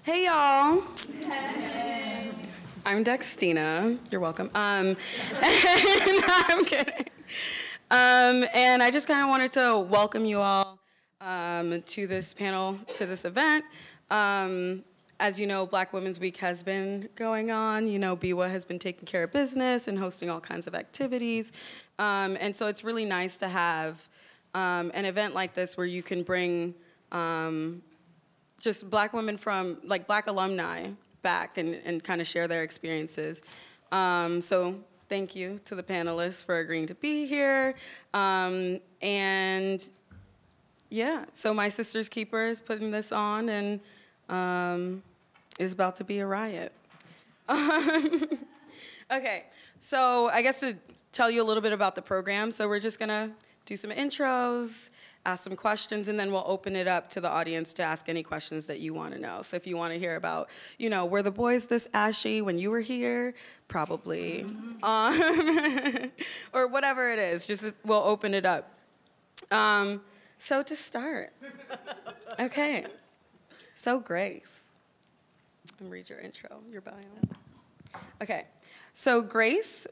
Hey, y'all. Hey. I'm Dextina. You're welcome. No, I'm kidding. And I just kind of wanted to welcome you all to this panel, to this event. As you know, Black Women's Week has been going on. You know, BWA has been taking care of business and hosting all kinds of activities. And so it's really nice to have an event like this where you can bring just Black women from, like Black alumni back and kind of share their experiences. So thank you to the panelists for agreeing to be here. And yeah, so My Sister's Keeper is putting this on, and it's about to be a riot. Okay, so I guess to tell you a little bit about the program, so we're just gonna do some intros, ask some questions, and then we'll open it up to the audience to ask any questions that you want to know. So if you want to hear about, you know, were the boys this ashy when you were here? Probably. Or whatever it is, just we'll open it up. So to start, okay. So Grace, and read your intro, your bio. Okay, so Grace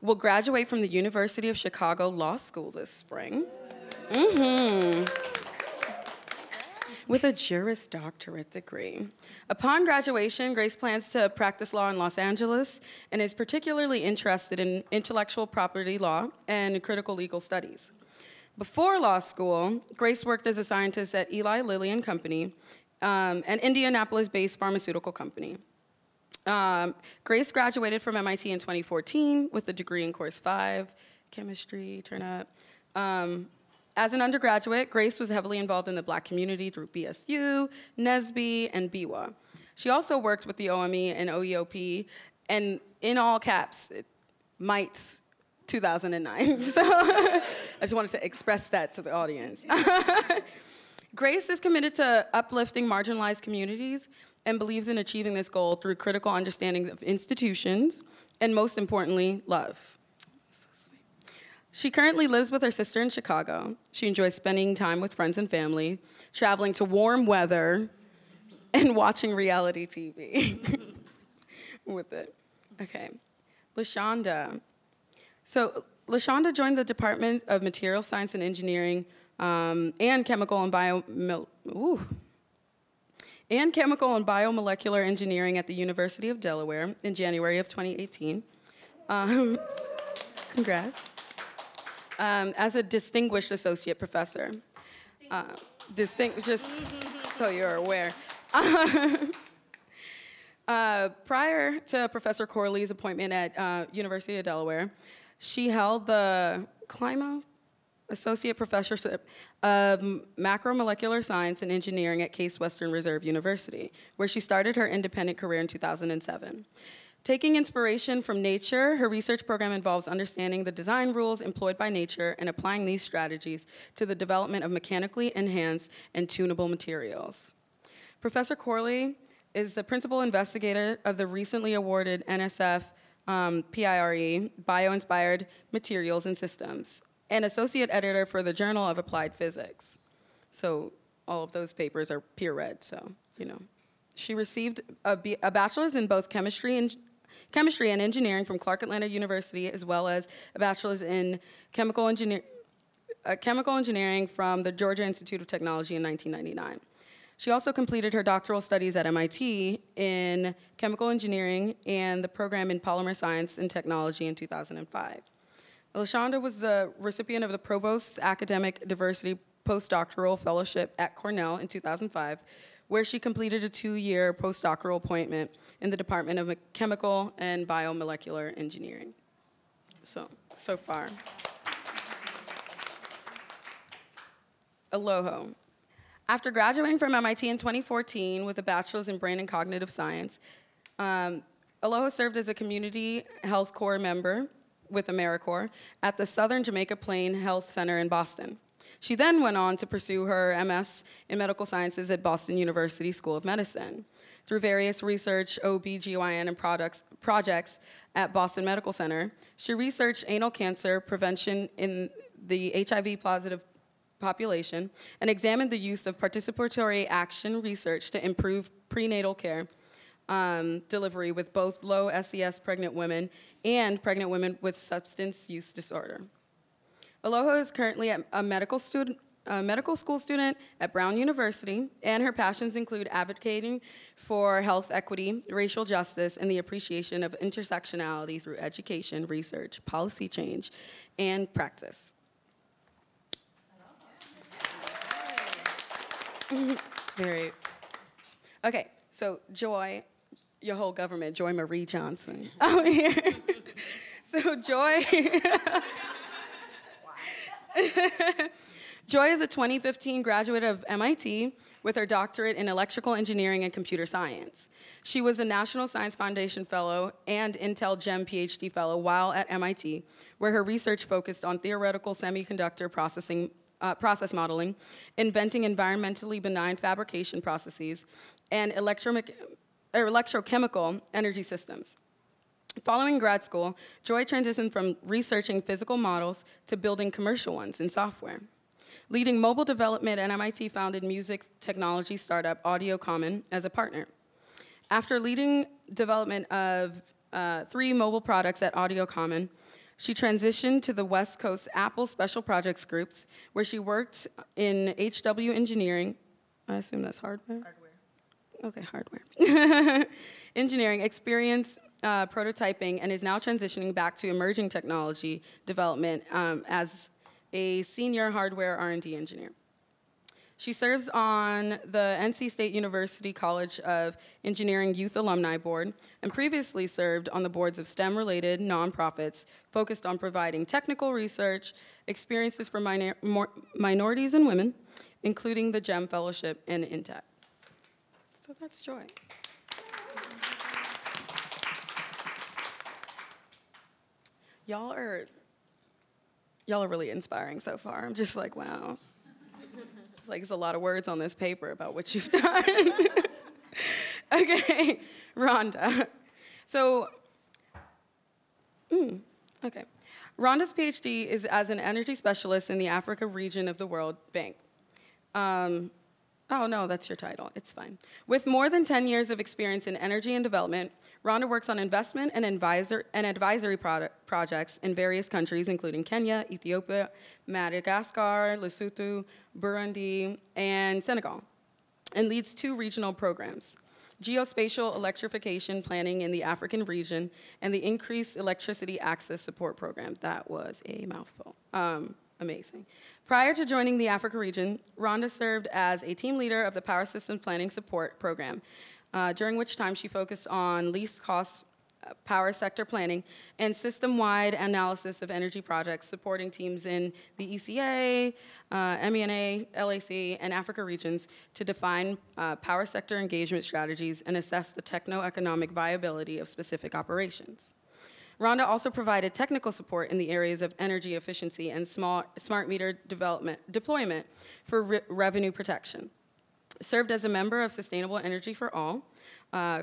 will graduate from the University of Chicago Law School this spring. With a Juris Doctorate degree. Upon graduation, Grace plans to practice law in Los Angeles and is particularly interested in intellectual property law and critical legal studies. Before law school, Grace worked as a scientist at Eli Lilly and Company, an Indianapolis-based pharmaceutical company. Grace graduated from MIT in 2014 with a degree in Course 5, chemistry, turn up. As an undergraduate, Grace was heavily involved in the Black community through BSU, NSBE, and BWA. She also worked with the OME and OEOP, and in all caps, MITES 2009. So I just wanted to express that to the audience. Grace is committed to uplifting marginalized communities and believes in achieving this goal through critical understanding of institutions, and most importantly, love. She currently lives with her sister in Chicago. She enjoys spending time with friends and family, traveling to warm weather, and watching reality TV with it. Okay, LaShonda. So LaShonda joined the Department of Material Science and Engineering and Chemical and Biomolecular Engineering at the University of Delaware in January of 2018. Congrats. As a distinguished associate professor. Just so you're aware. Prior to Professor Corley's appointment at University of Delaware, she held the CLIMA Associate Professorship of Macromolecular Science and Engineering at Case Western Reserve University, where she started her independent career in 2007. Taking inspiration from nature, her research program involves understanding the design rules employed by nature and applying these strategies to the development of mechanically enhanced and tunable materials. Professor Corley is the principal investigator of the recently awarded NSF PIRE, Bio-Inspired Materials and Systems, and associate editor for the Journal of Applied Physics. So all of those papers are peer-read, so, you know. She received a bachelor's in both chemistry and engineering from Clark Atlanta University, as well as a bachelor's in chemical engineering from the Georgia Institute of Technology in 1999. She also completed her doctoral studies at MIT in chemical engineering and the program in polymer science and technology in 2005. LaShonda was the recipient of the Provost Academic Diversity Postdoctoral Fellowship at Cornell in 2005, where she completed a 2-year postdoctoral appointment in the Department of Chemical and Biomolecular Engineering. So far. Aloho. After graduating from MIT in 2014 with a bachelor's in brain and cognitive science, Aloho served as a community health corps member with AmeriCorps at the Southern Jamaica Plain Health Center in Boston. She then went on to pursue her MS in medical sciences at Boston University School of Medicine. Through various research, OB/GYN, and projects at Boston Medical Center, she researched anal cancer prevention in the HIV-positive population and examined the use of participatory action research to improve prenatal care delivery with both low SES pregnant women and pregnant women with substance use disorder. Aloha is currently a medical school student at Brown University, and her passions include advocating for health equity, racial justice, and the appreciation of intersectionality through education, research, policy change, and practice. Very. Okay, so Joy, your whole government, Joy Marie Johnson, out here. So Joy. Joy is a 2015 graduate of MIT with her doctorate in electrical engineering and computer science. She was a National Science Foundation Fellow and Intel GEM PhD Fellow while at MIT, where her research focused on theoretical semiconductor process modeling, inventing environmentally benign fabrication processes, and electrochemical energy systems. Following grad school, Joy transitioned from researching physical models to building commercial ones in software. Leading mobile development at MIT-founded music technology startup Audio Common as a partner. After leading development of 3 mobile products at Audio Common, she transitioned to the West Coast Apple Special Projects Groups, where she worked in HW engineering. I assume that's hardware? Hardware. Okay, hardware. Engineering experience, prototyping, and is now transitioning back to emerging technology development as a senior hardware R&D engineer. She serves on the NC State University College of Engineering Youth Alumni Board and previously served on the boards of STEM-related nonprofits focused on providing technical research, experiences for minorities and women, including the GEM Fellowship and INTEC. So that's Joy. Y'all are really inspiring so far. I'm just like, wow. It's like there's a lot of words on this paper about what you've done. Okay, Rhonda. So, okay. Rhonda's PhD is as an energy specialist in the Africa region of the World Bank. Oh, no, that's your title. It's fine. With more than 10 years of experience in energy and development, Rhonda works on investment and advisory projects in various countries, including Kenya, Ethiopia, Madagascar, Lesotho, Burundi, and Senegal, and leads 2 regional programs: geospatial electrification planning in the African region and the Increased Electricity Access Support Program. That was a mouthful. Amazing. Prior to joining the Africa region, Rhonda served as a team leader of the Power Systems Planning Support Program, during which time she focused on least cost power sector planning and system-wide analysis of energy projects, supporting teams in the ECA, MENA, LAC, and Africa regions to define power sector engagement strategies and assess the techno-economic viability of specific operations. Rhonda also provided technical support in the areas of energy efficiency and smart meter deployment for revenue protection. Served as a member of Sustainable Energy for All,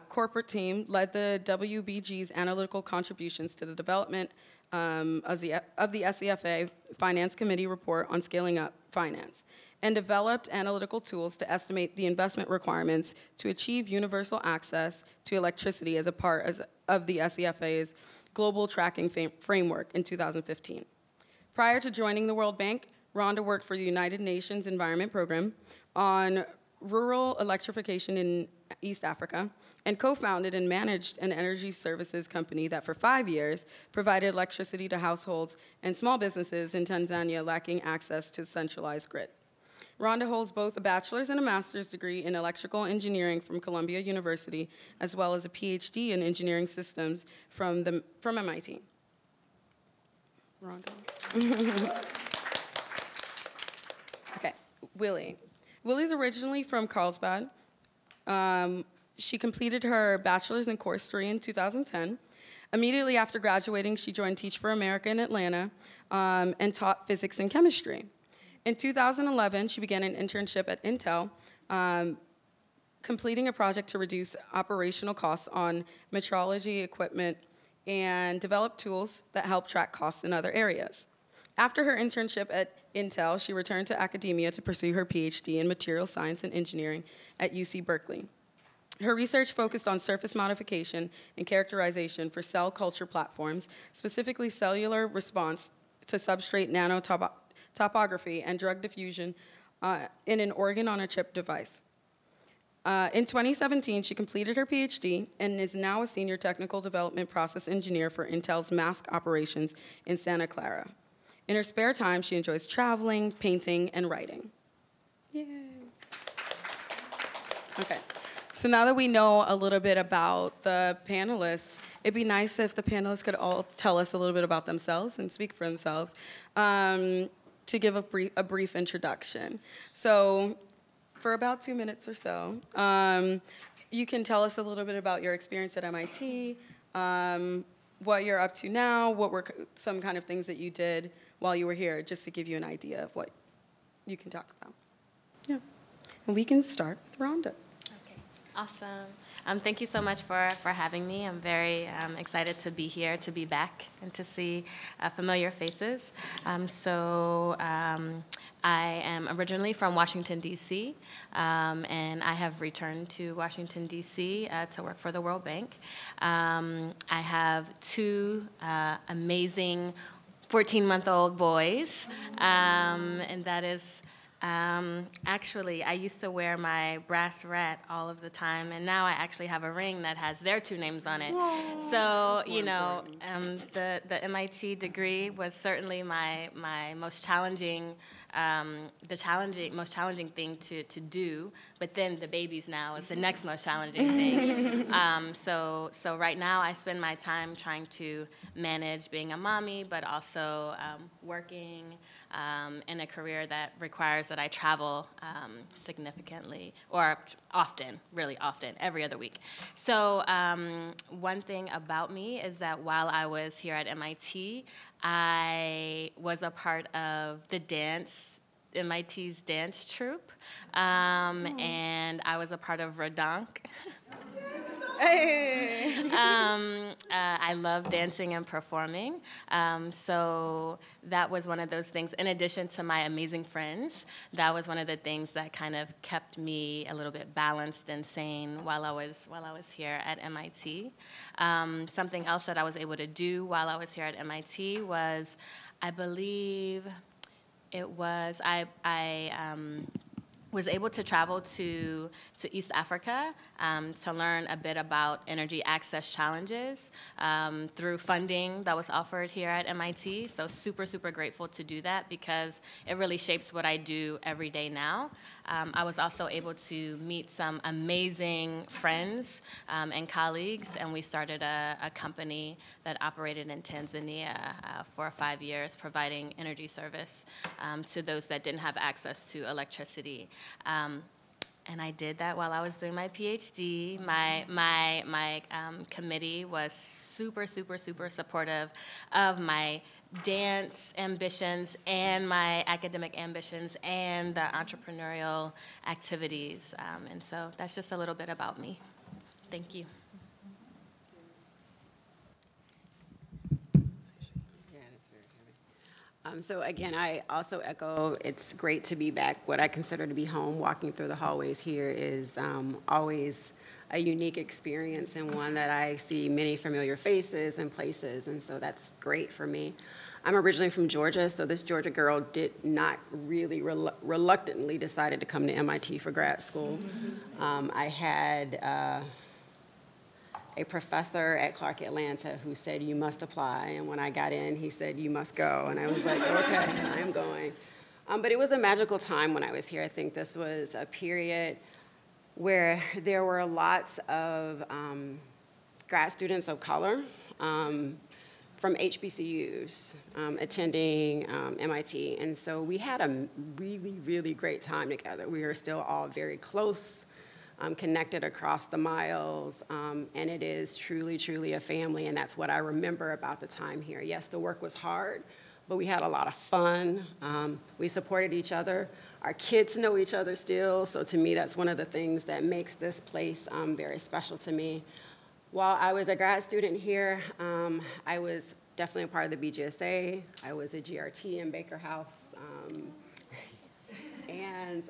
corporate team, led the WBG's analytical contributions to the development of the SEFA Finance Committee report on scaling up finance, and developed analytical tools to estimate the investment requirements to achieve universal access to electricity as a part of the SEFA's global tracking framework in 2015. Prior to joining the World Bank, Rhonda worked for the United Nations Environment Program on rural electrification in East Africa, and co-founded and managed an energy services company that for 5 years provided electricity to households and small businesses in Tanzania lacking access to the centralized grid. Rhonda holds both a bachelor's and a master's degree in electrical engineering from Columbia University, as well as a PhD in engineering systems from MIT. Rhonda. Okay, Willie. Willie's originally from Carlsbad. She completed her bachelor's in chorus degree in 2010. Immediately after graduating, she joined Teach for America in Atlanta and taught physics and chemistry. In 2011, she began an internship at Intel, completing a project to reduce operational costs on metrology equipment and develop tools that help track costs in other areas. After her internship at Intel, she returned to academia to pursue her PhD in material science and engineering at UC Berkeley. Her research focused on surface modification and characterization for cell culture platforms, specifically cellular response to substrate nanotopography and drug diffusion in an organ-on-a-chip device. In 2017, she completed her PhD and is now a senior technical development process engineer for Intel's mask operations in Santa Clara. In her spare time, she enjoys traveling, painting, and writing. Yay. Okay. So now that we know a little bit about the panelists, it'd be nice if the panelists could all tell us a little bit about themselves and speak for themselves to give a brief introduction. So for about 2 minutes or so, you can tell us a little bit about your experience at MIT, what you're up to now, what were some kind of things that you did while you were here, just to give you an idea of what you can talk about. Yeah. And we can start with Rhonda. Awesome. Thank you so much for having me. I'm very excited to be here, to be back, and to see familiar faces. I am originally from Washington, D.C., and I have returned to Washington, D.C. To work for the World Bank. I have two amazing 14-month-old boys, and that is actually, I used to wear my brass rat all of the time, and now I actually have a ring that has their two names on it. Whoa, so, you know, the MIT degree was certainly my most challenging, most challenging thing to do, but then the babies now is the next most challenging thing. So right now I spend my time trying to manage being a mommy, but also working in a career that requires that I travel significantly, or often, really often, every other week. So one thing about me is that while I was here at MIT, I was a part of the MIT's dance troupe, and I was a part of Rodonk. Hey. I love dancing and performing, so that was one of those things. In addition to my amazing friends, that was one of the things that kind of kept me a little bit balanced and sane while I was here at MIT. Something else that I was able to do while I was here at MIT was, I believe, it was I was able to travel to East Africa to learn a bit about energy access challenges through funding that was offered here at MIT. So super, super grateful to do that because it really shapes what I do every day now. I was also able to meet some amazing friends and colleagues, and we started a company that operated in Tanzania for 5 years, providing energy service to those that didn't have access to electricity. And I did that while I was doing my PhD. My committee was super, super, super supportive of my dance ambitions and my academic ambitions and the entrepreneurial activities. And so that's just a little bit about me. Thank you. So again, I also echo, it's great to be back. What I consider to be home, walking through the hallways here is always a unique experience and one that I see many familiar faces and places, and so that's great for me. I'm originally from Georgia, so this Georgia girl did not really reluctantly decided to come to MIT for grad school. I had a professor at Clark Atlanta who said, "You must apply," and when I got in, he said, "You must go," and I was like, okay, I'm going. But it was a magical time when I was here. I think this was a period where there were lots of grad students of color from HBCUs attending MIT, and so we had a really, really great time together. We were still all very close, connected across the miles, and it is truly, truly a family, and that's what I remember about the time here. Yes, the work was hard, but we had a lot of fun. We supported each other. Our kids know each other still, so to me, that's one of the things that makes this place very special to me. While I was a grad student here, I was definitely a part of the BGSA. I was a GRT in Baker House. And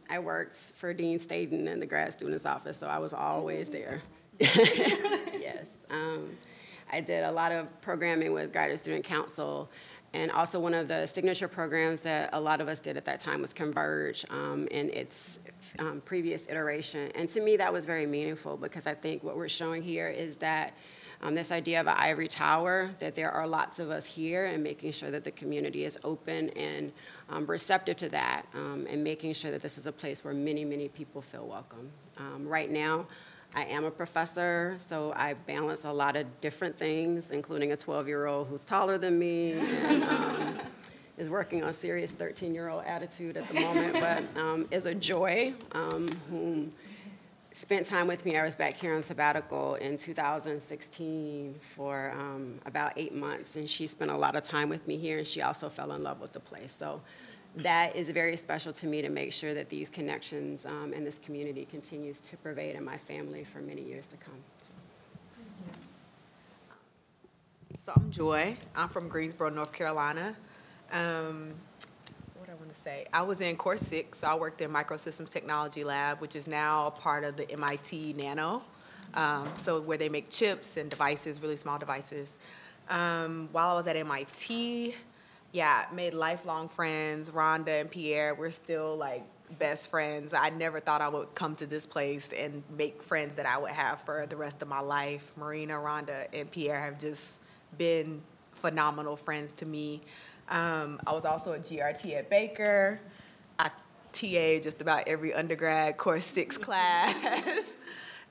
I worked for Dean Staten in the grad student's office, so I was always there. Yes. I did a lot of programming with Graduate Student Council, and also one of the signature programs that a lot of us did at that time was Converge in its previous iteration. And to me, that was very meaningful because I think what we're showing here is that this idea of an ivory tower, that there are lots of us here, and making sure that the community is open and receptive to that, and making sure that this is a place where many, many people feel welcome. Right now, I am a professor, so I balance a lot of different things, including a 12-year-old who's taller than me and is working on serious 13-year-old attitude at the moment, but is a joy whom spent time with me. I was back here on sabbatical in 2016 for about 8 months, and she spent a lot of time with me here, and she also fell in love with the place. So that is very special to me, to make sure that these connections and this community continues to pervade in my family for many years to come. So I'm Joy. I'm from Greensboro, North Carolina. What I want to say, I was in course 6, so I worked in Microsystems Technology Lab, which is now a part of the MIT Nano, so where they make chips and devices, really small devices. While I was at MIT, made lifelong friends. Rhonda and Pierre, we're still like best friends. I never thought I would come to this place and make friends that I would have for the rest of my life. Marina, Rhonda, and Pierre have just been phenomenal friends to me. I was also a GRT at Baker. I TA'd just about every undergrad course 6 class.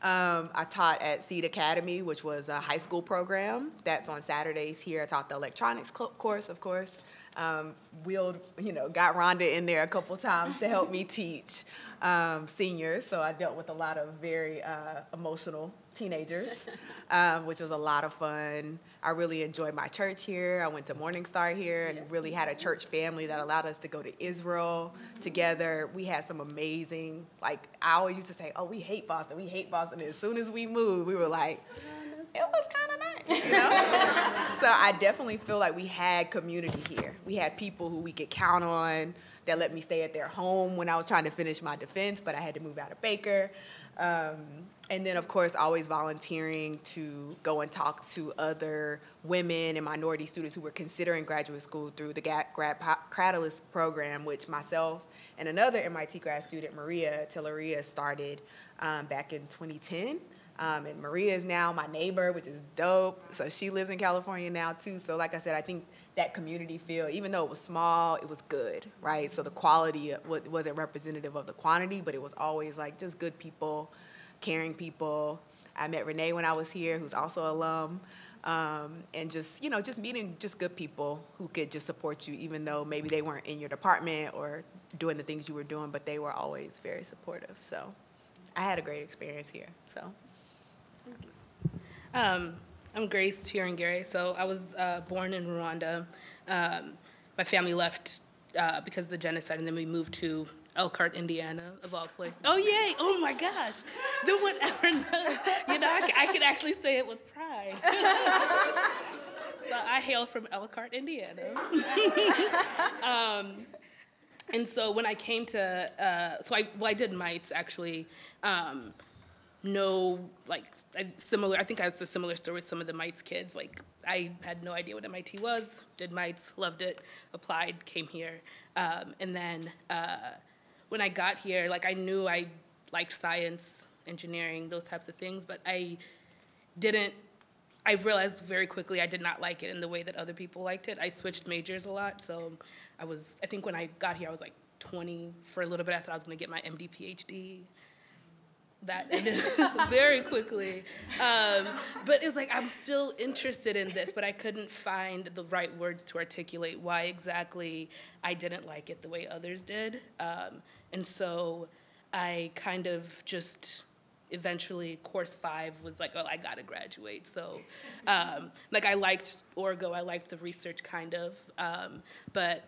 I taught at Seed Academy, which was a high school program that's on Saturdays here. I taught the electronics course, of course. Got Rhonda in there a couple times to help me teach seniors, so I dealt with a lot of very emotional teenagers, which was a lot of fun. I really enjoyed my church here. I went to Morningstar here and really had a church family that allowed us to go to Israel together. We had some amazing, I always used to say, oh, we hate Boston. And as soon as we moved, we were like, it was kind of nice, you know? So I definitely feel like we had community here. We had people who we could count on that let me stay at their home when I was trying to finish my defense, but I had to move out of Baker. And then, of course, always volunteering to go and talk to other women and minority students who were considering graduate school through the Grad Catalyst program, which myself and another MIT grad student, Maria Tilleria, started back in 2010. And Maria is now my neighbor, which is dope. So she lives in California now, too. So like I said, I think that community feel, even though it was small, it was good, right? So the quality wasn't representative of the quantity, but it was always like just good people, caring people. I met Renee when I was here, who's also an alum, and just meeting just good people who could just support you, even though maybe they weren't in your department or doing the things you were doing, but they were always very supportive. So I had a great experience here, so. I'm Grace Tiringere. So I was born in Rwanda. My family left because of the genocide, and then we moved to Elkhart, Indiana, of all places. Oh, yay! Oh, my gosh! No one ever knows. I could actually say it with pride. So I hail from Elkhart, Indiana. And so when I came to, I did MITES, actually. I think I had a similar story with some of the MITES kids. I had no idea what MIT was, did MITES, loved it, applied, came here. And then when I got here, I knew I liked science, engineering, those types of things, but I realized very quickly I did not like it in the way that other people liked it. I switched majors a lot, so I think when I got here, I was 20 for a little bit. I thought I was gonna get my MD, PhD. That ended very quickly. But it's I'm still interested in this, but I couldn't find the right words to articulate why exactly I didn't like it the way others did. And so I kind of just eventually, course 5 was I gotta graduate. So I liked Orgo, I liked the research kind of, but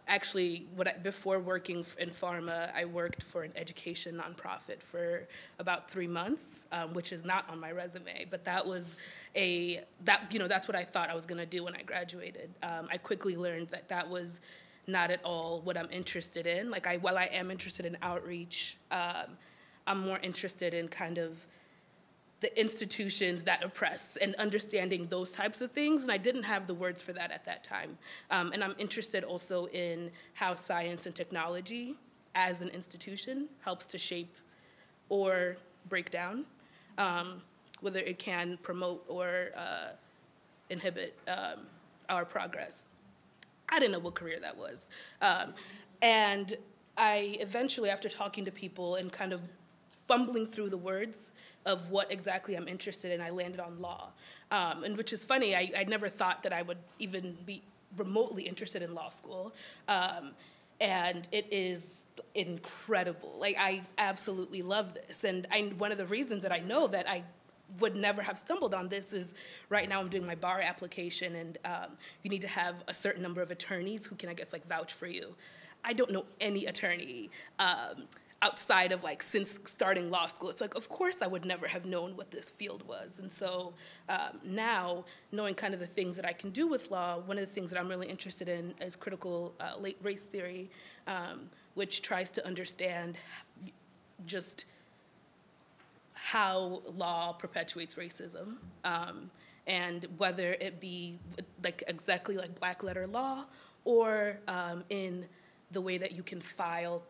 actually, before working in pharma, I worked for an education nonprofit for about 3 months, which is not on my resume, but that was that's what I thought I was gonna do when I graduated. I quickly learned that that was not at all what I'm interested in. Like, while I am interested in outreach, I'm more interested in kind of the institutions that oppress and understanding those types of things, and I didn't have the words for that at that time. And I'm interested also in how science and technology as an institution helps to shape or break down, whether it can promote or inhibit our progress. I didn't know what career that was. And I eventually, after talking to people and kind of fumbling through the words of what exactly I'm interested in, I landed on law. And which is funny, I never thought that I would even be remotely interested in law school. And it is incredible. Like, I absolutely love this. And one of the reasons that I know that I would never have stumbled on this is right now I'm doing my bar application, and you need to have a certain number of attorneys who can, I guess, like, vouch for you. I don't know any attorney outside of, like, since starting law school. It's like, of course I would never have known what this field was. And so now, knowing kind of the things that I can do with law, one of the things that I'm really interested in is critical race theory, which tries to understand just how law perpetuates racism, and whether it be like exactly like black letter law, or in the way that you can file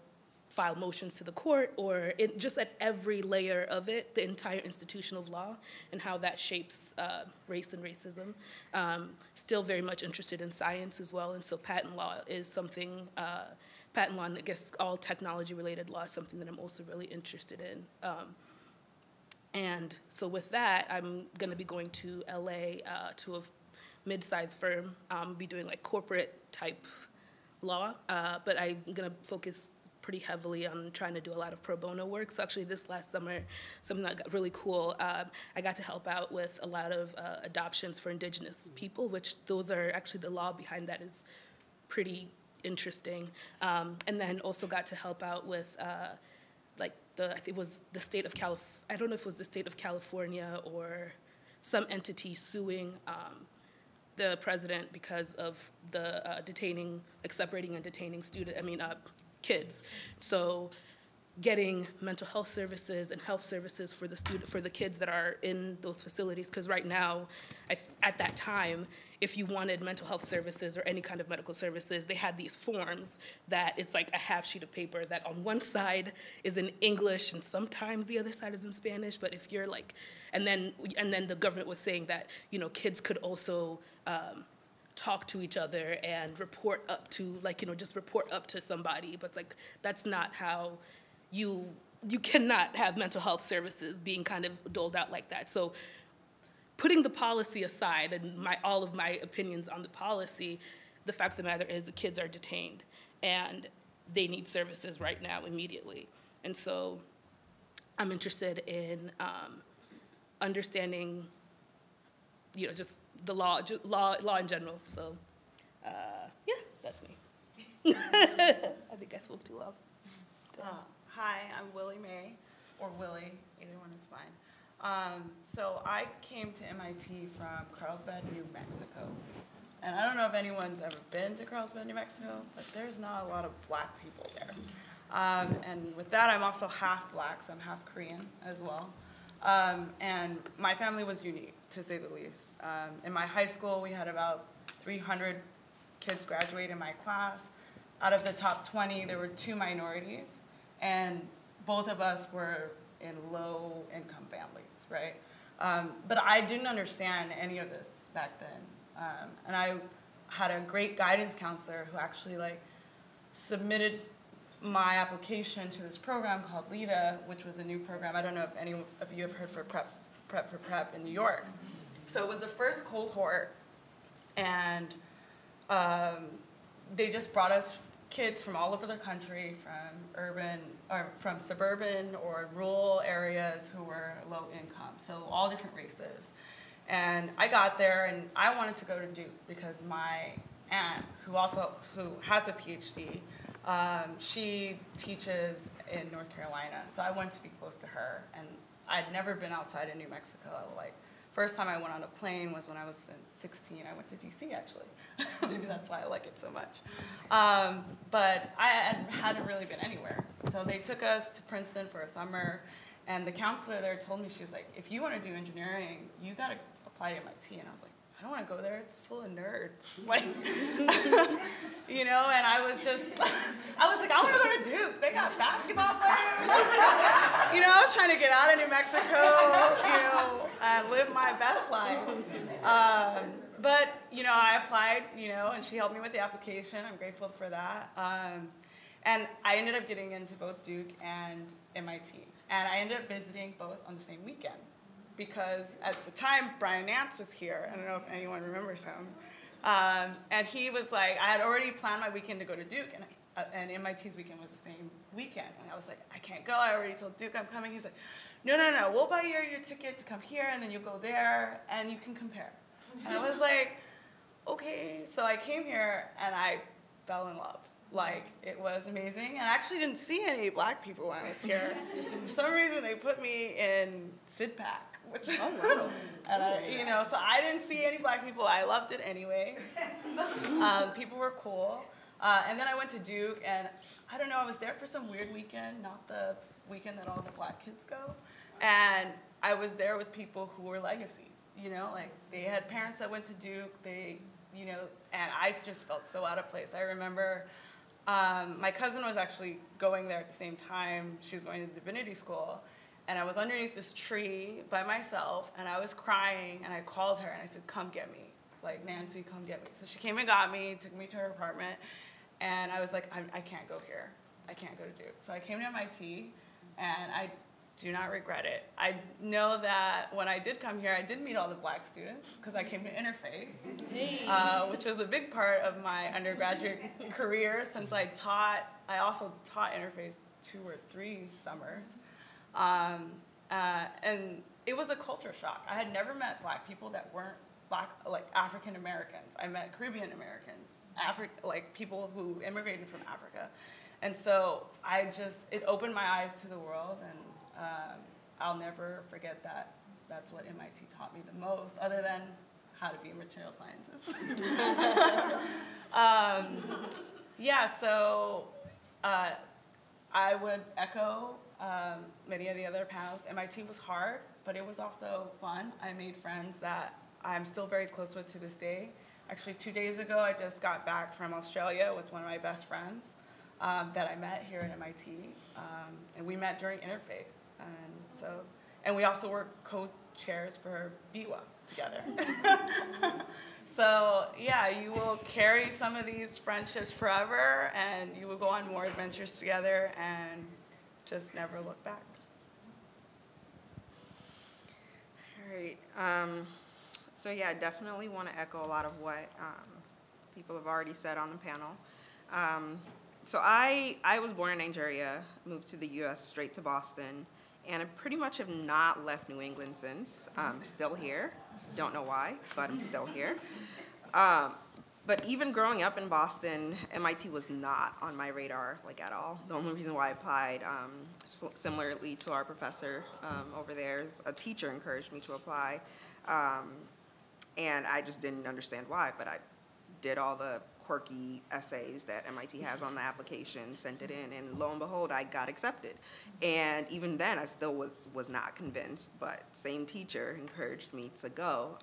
motions to the court, or just at every layer of it, the entire institution of law, and how that shapes race and racism. Still very much interested in science as well, and so patent law is something, patent law and I guess all technology-related law is something that I'm also really interested in. And so with that, I'm gonna be going to LA to a mid-sized firm, be doing like corporate type law, but I'm gonna focus pretty heavily on trying to do a lot of pro bono work. So actually this last summer, something that got really cool, I got to help out with a lot of adoptions for indigenous people, which those are actually, the law behind that is pretty interesting. And then also got to help out with like I think it was the state of I don't know if it was the state of California or some entity suing the president because of the detaining, like separating and detaining kids. So getting mental health services and health services for the kids that are in those facilities, because right now, at that time, if you wanted mental health services or any kind of medical services, they had these forms that it's like a half sheet of paper that on one side is in English and sometimes the other side is in Spanish, but if you're like, and then the government was saying that, you know, kids could also talk to each other and report up to, like, you know, just report up to somebody, but it's like, that's not how you cannot have mental health services being kind of doled out like that. So putting the policy aside and all of my opinions on the policy, the fact of the matter is the kids are detained and they need services right now immediately. And so I'm interested in understanding, you know, just the law in general. So yeah, that's me. I think I spoke too loud. Hi, I'm Willie Mae, or Willie, either one is fine. So I came to MIT from Carlsbad, New Mexico. And I don't know if anyone's ever been to Carlsbad, New Mexico, but there's not a lot of black people there. And with that, I'm also half black, so I'm half Korean as well. And my family was unique, to say the least. In my high school, we had about 300 kids graduate in my class. Out of the top 20, there were 2 minorities. And both of us were in low-income families, right? But I didn't understand any of this back then. And I had a great guidance counselor who actually submitted my application to this program called LEADA, which was a new program. I don't know if any of you have heard for Prep for Prep in New York. So it was the first cohort, and they just brought us kids from all over the country, from suburban or rural areas who were low income, so all different races. And I got there, and I wanted to go to Duke because my aunt, who has a PhD, she teaches in North Carolina. So I went to be close to her, and I'd never been outside of New Mexico. Like, first time I went on a plane was when I was 16. I went to DC, actually. Maybe that's why I like it so much. But I hadn't really been anywhere. So they took us to Princeton for a summer, and the counselor there told me, she was like, if you want to do engineering, you got to apply to MIT. And I was like, I don't want to go there. It's full of nerds. Like, you know, and I was like, I want to go to Duke. They got basketball players. You know, I was trying to get out of New Mexico, you know, and live my best life. But, you know, I applied, you know, and she helped me with the application. I'm grateful for that. And I ended up getting into both Duke and MIT. And I ended up visiting both on the same weekend. Because at the time, Brian Nance was here. I don't know if anyone remembers him. And he was like, I had already planned my weekend to go to Duke, and MIT's weekend was the same weekend. And I was like, I can't go. I already told Duke I'm coming. He's like, no, we'll buy you your ticket to come here, and then you'll go there, and you can compare. And I was like, okay. So I came here, and I fell in love. Like, it was amazing. And I actually didn't see any black people when I was here. For some reason, they put me in SIDPAC. Which, oh, wow. And you know, so I didn't see any black people. I loved it anyway. People were cool. And then I went to Duke, and I don't know, I was there for some weird weekend, not the weekend that all the black kids go. And I was there with people who were legacies, you know, like they had parents that went to Duke, you know, and I just felt so out of place. I remember my cousin was actually going there at the same time. She was going to divinity school. And I was underneath this tree by myself, and I was crying, and I called her, and I said, come get me. Like, Nancy, come get me. So she came and got me, took me to her apartment, and I was like, I can't go here. I can't go to Duke. So I came to MIT, and I do not regret it. I know that when I did come here, I did meet all the black students, because I came to Interface, which was a big part of my undergraduate career, since I also taught Interface 2 or 3 summers. And it was a culture shock. I had never met black people that weren't black, like African Americans. I met Caribbean Americans, like people who immigrated from Africa. And so it opened my eyes to the world, and I'll never forget that. That's what MIT taught me the most, other than how to be a material scientist. Yeah, so I would echo many of the other panels. MIT was hard, but it was also fun. I made friends that I'm still very close with to this day. Actually, 2 days ago, I just got back from Australia with one of my best friends that I met here at MIT. And we met during Interface. And we also were co-chairs for BWA together. So yeah, you will carry some of these friendships forever, and you will go on more adventures together, and just never look back. All right. So yeah, I definitely want to echo a lot of what people have already said on the panel. So I was born in Nigeria, moved to the U.S. straight to Boston, and I pretty much have not left New England since. Still here. Don't know why, but I'm still here. But even growing up in Boston, MIT was not on my radar, like, at all. The only reason why I applied, similarly to our professor over there, is a teacher encouraged me to apply. And I just didn't understand why, but I did all the quirky essays that MIT has on the application, sent it in, and lo and behold, I got accepted. And even then, I still was not convinced, but same teacher encouraged me to go.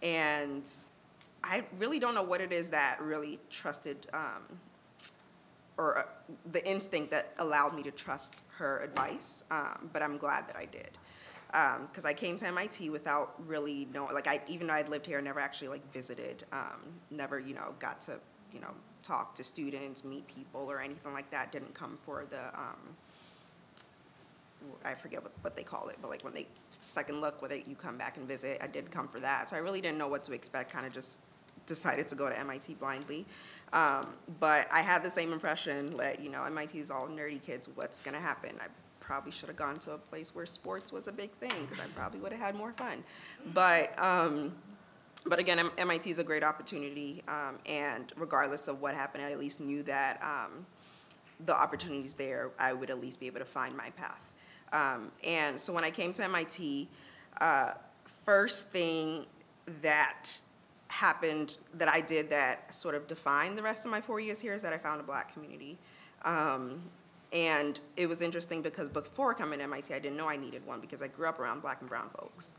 And I really don't know what it is that really trusted, or the instinct that allowed me to trust her advice, but I'm glad that I did. Because I came to MIT without really knowing, like, even though I'd lived here, never actually, like, visited, never, you know, got to, you know, talk to students, meet people, or anything like that. Didn't come for the, I forget what they call it, but, like, when they second look, where you come back and visit, I did come for that. So I really didn't know what to expect, kind of just decided to go to MIT blindly. But I had the same impression that, you know, MIT is all nerdy kids, what's going to happen? I probably should have gone to a place where sports was a big thing, because I probably would have had more fun. But But again, MIT is a great opportunity, and regardless of what happened, I at least knew that the opportunities there, I would at least be able to find my path. And so when I came to MIT, first thing that happened that I did that sort of defined the rest of my 4 years here is that I found a Black community. And it was interesting because before coming to MIT, I didn't know I needed one because I grew up around Black and brown folks.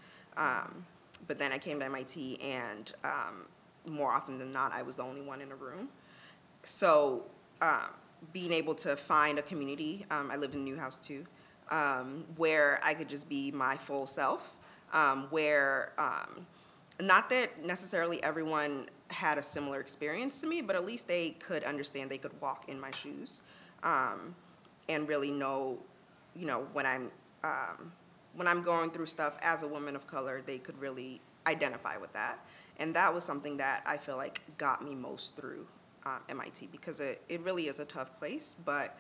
But then I came to MIT, and more often than not, I was the only one in the room. So being able to find a community, I lived in Newhouse too, where I could just be my full self, where not that necessarily everyone had a similar experience to me, but at least they could understand, they could walk in my shoes, and really know, you know, when I'm going through stuff as a woman of color, they could really identify with that. And that was something that I feel like got me most through MIT, because it really is a tough place, but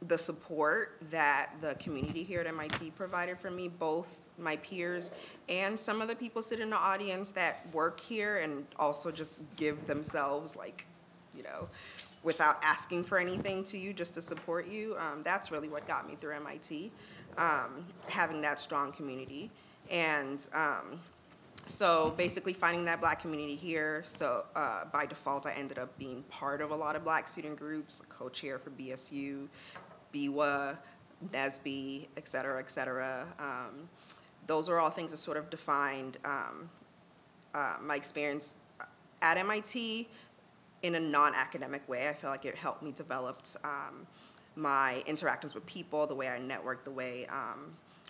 the support that the community here at MIT provided for me, both my peers and some of the people sitting in the audience that work here and also just give themselves, like, you know, without asking for anything to you, just to support you, that's really what got me through MIT, having that strong community. And so basically finding that Black community here, so by default I ended up being part of a lot of Black student groups, co-chair for BSU, BWA, NSBE, et cetera, et cetera. Those are all things that sort of defined my experience at MIT in a non-academic way. I feel like it helped me develop my interactions with people, the way I networked, the way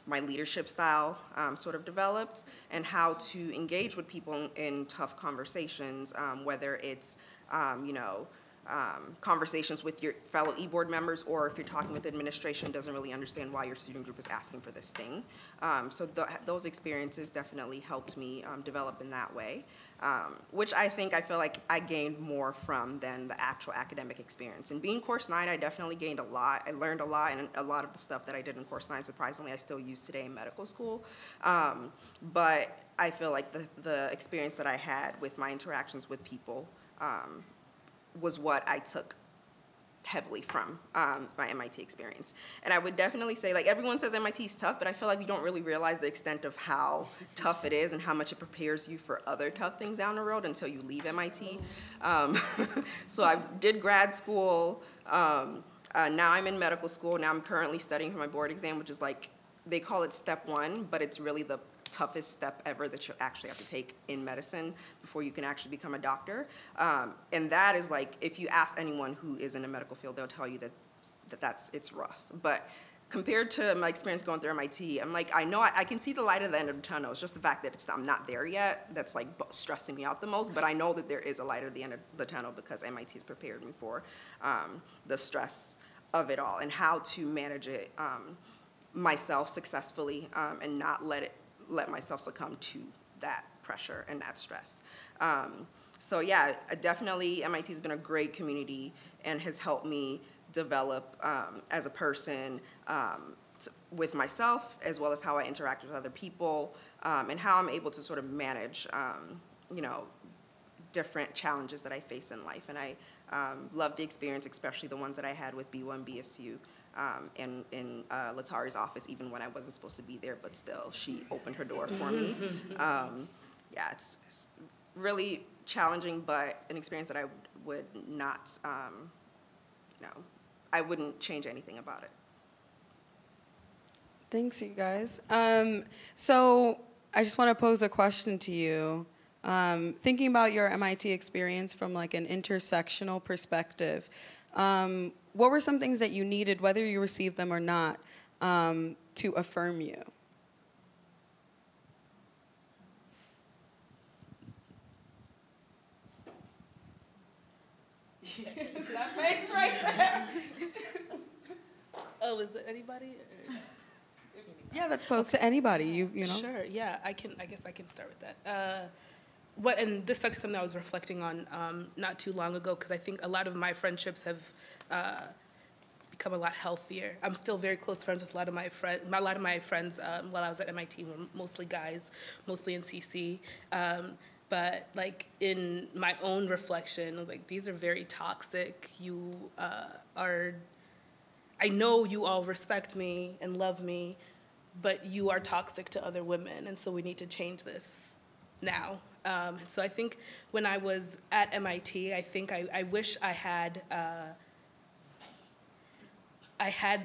my leadership style sort of developed, and how to engage with people in tough conversations, whether it's, you know, conversations with your fellow e-board members, or if you're talking with administration, doesn't really understand why your student group is asking for this thing. So those experiences definitely helped me develop in that way, which I feel like I gained more from than the actual academic experience. And being Course 9, I definitely gained a lot. I learned a lot, and a lot of the stuff that I did in Course 9, surprisingly, I still use today in medical school. But I feel like the experience that I had with my interactions with people was what I took heavily from my MIT experience. And I would definitely say, like, everyone says MIT is tough, but I feel like we don't really realize the extent of how tough it is and how much it prepares you for other tough things down the road until you leave MIT. So I did grad school. Now I'm in medical school. Now I'm currently studying for my board exam, which is like, they call it step 1, but it's really the toughest step ever that you actually have to take in medicine before you can actually become a doctor. And that is like, if you ask anyone who is in the medical field, they'll tell you that it's rough. But compared to my experience going through MIT, I'm like, I know I can see the light at the end of the tunnel. It's just the fact that I'm not there yet that's like stressing me out the most, but I know that there is a light at the end of the tunnel because MIT has prepared me for the stress of it all and how to manage it myself successfully, and not let myself succumb to that pressure and that stress. So yeah, definitely MIT has been a great community and has helped me develop as a person with myself, as well as how I interact with other people, and how I'm able to sort of manage, you know, different challenges that I face in life. And I love the experience, especially the ones that I had with BWA and BSU. And in Latari's office, even when I wasn't supposed to be there, but still, she opened her door for me. Yeah, it's really challenging, but an experience that I would not, you know, I wouldn't change anything about it. Thanks, you guys. So I just want to pose a question to you. Thinking about your MIT experience from like an intersectional perspective, what were some things that you needed, whether you received them or not, to affirm you? That face right there. Oh, is it anybody? Yeah, that's posed to anybody. You know. Sure. Yeah, I guess I can start with that. And this is actually something I was reflecting on not too long ago, because I think a lot of my friendships have become a lot healthier. I'm still very close friends with a lot of my friends. While I was at MIT were mostly guys, mostly in CC. But like in my own reflection, I was like, these are very toxic. I know you all respect me and love me, but you are toxic to other women, and so we need to change this now. So I think when I was at MIT, I wish I had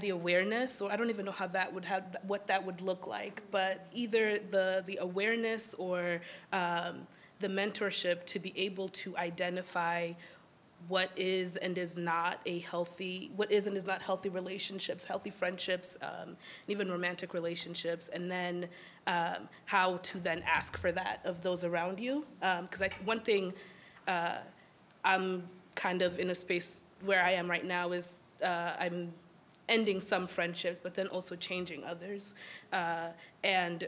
the awareness, or I don't even know what that would look like, but either the awareness or the mentorship to be able to identify what is and is not healthy relationships, healthy friendships, and even romantic relationships, and then how to then ask for that of those around you. Because one thing I'm kind of in a space where I am right now is I'm ending some friendships, but then also changing others. And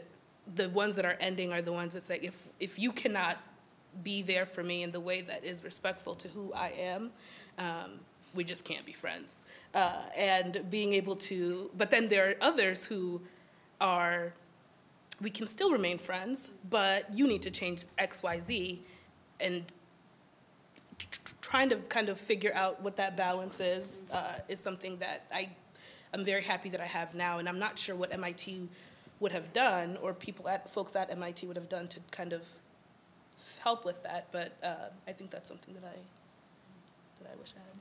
the ones that are ending are the ones that's like, if you cannot be there for me in the way that is respectful to who I am, we just can't be friends. And being able to, but then there are others who are, we can still remain friends, but you need to change X, Y, Z, and trying to kind of figure out what that balance is something that I'm very happy that I have now, and I'm not sure what MIT would have done, or folks at MIT would have done to kind of help with that, but I think that's something that I wish I had.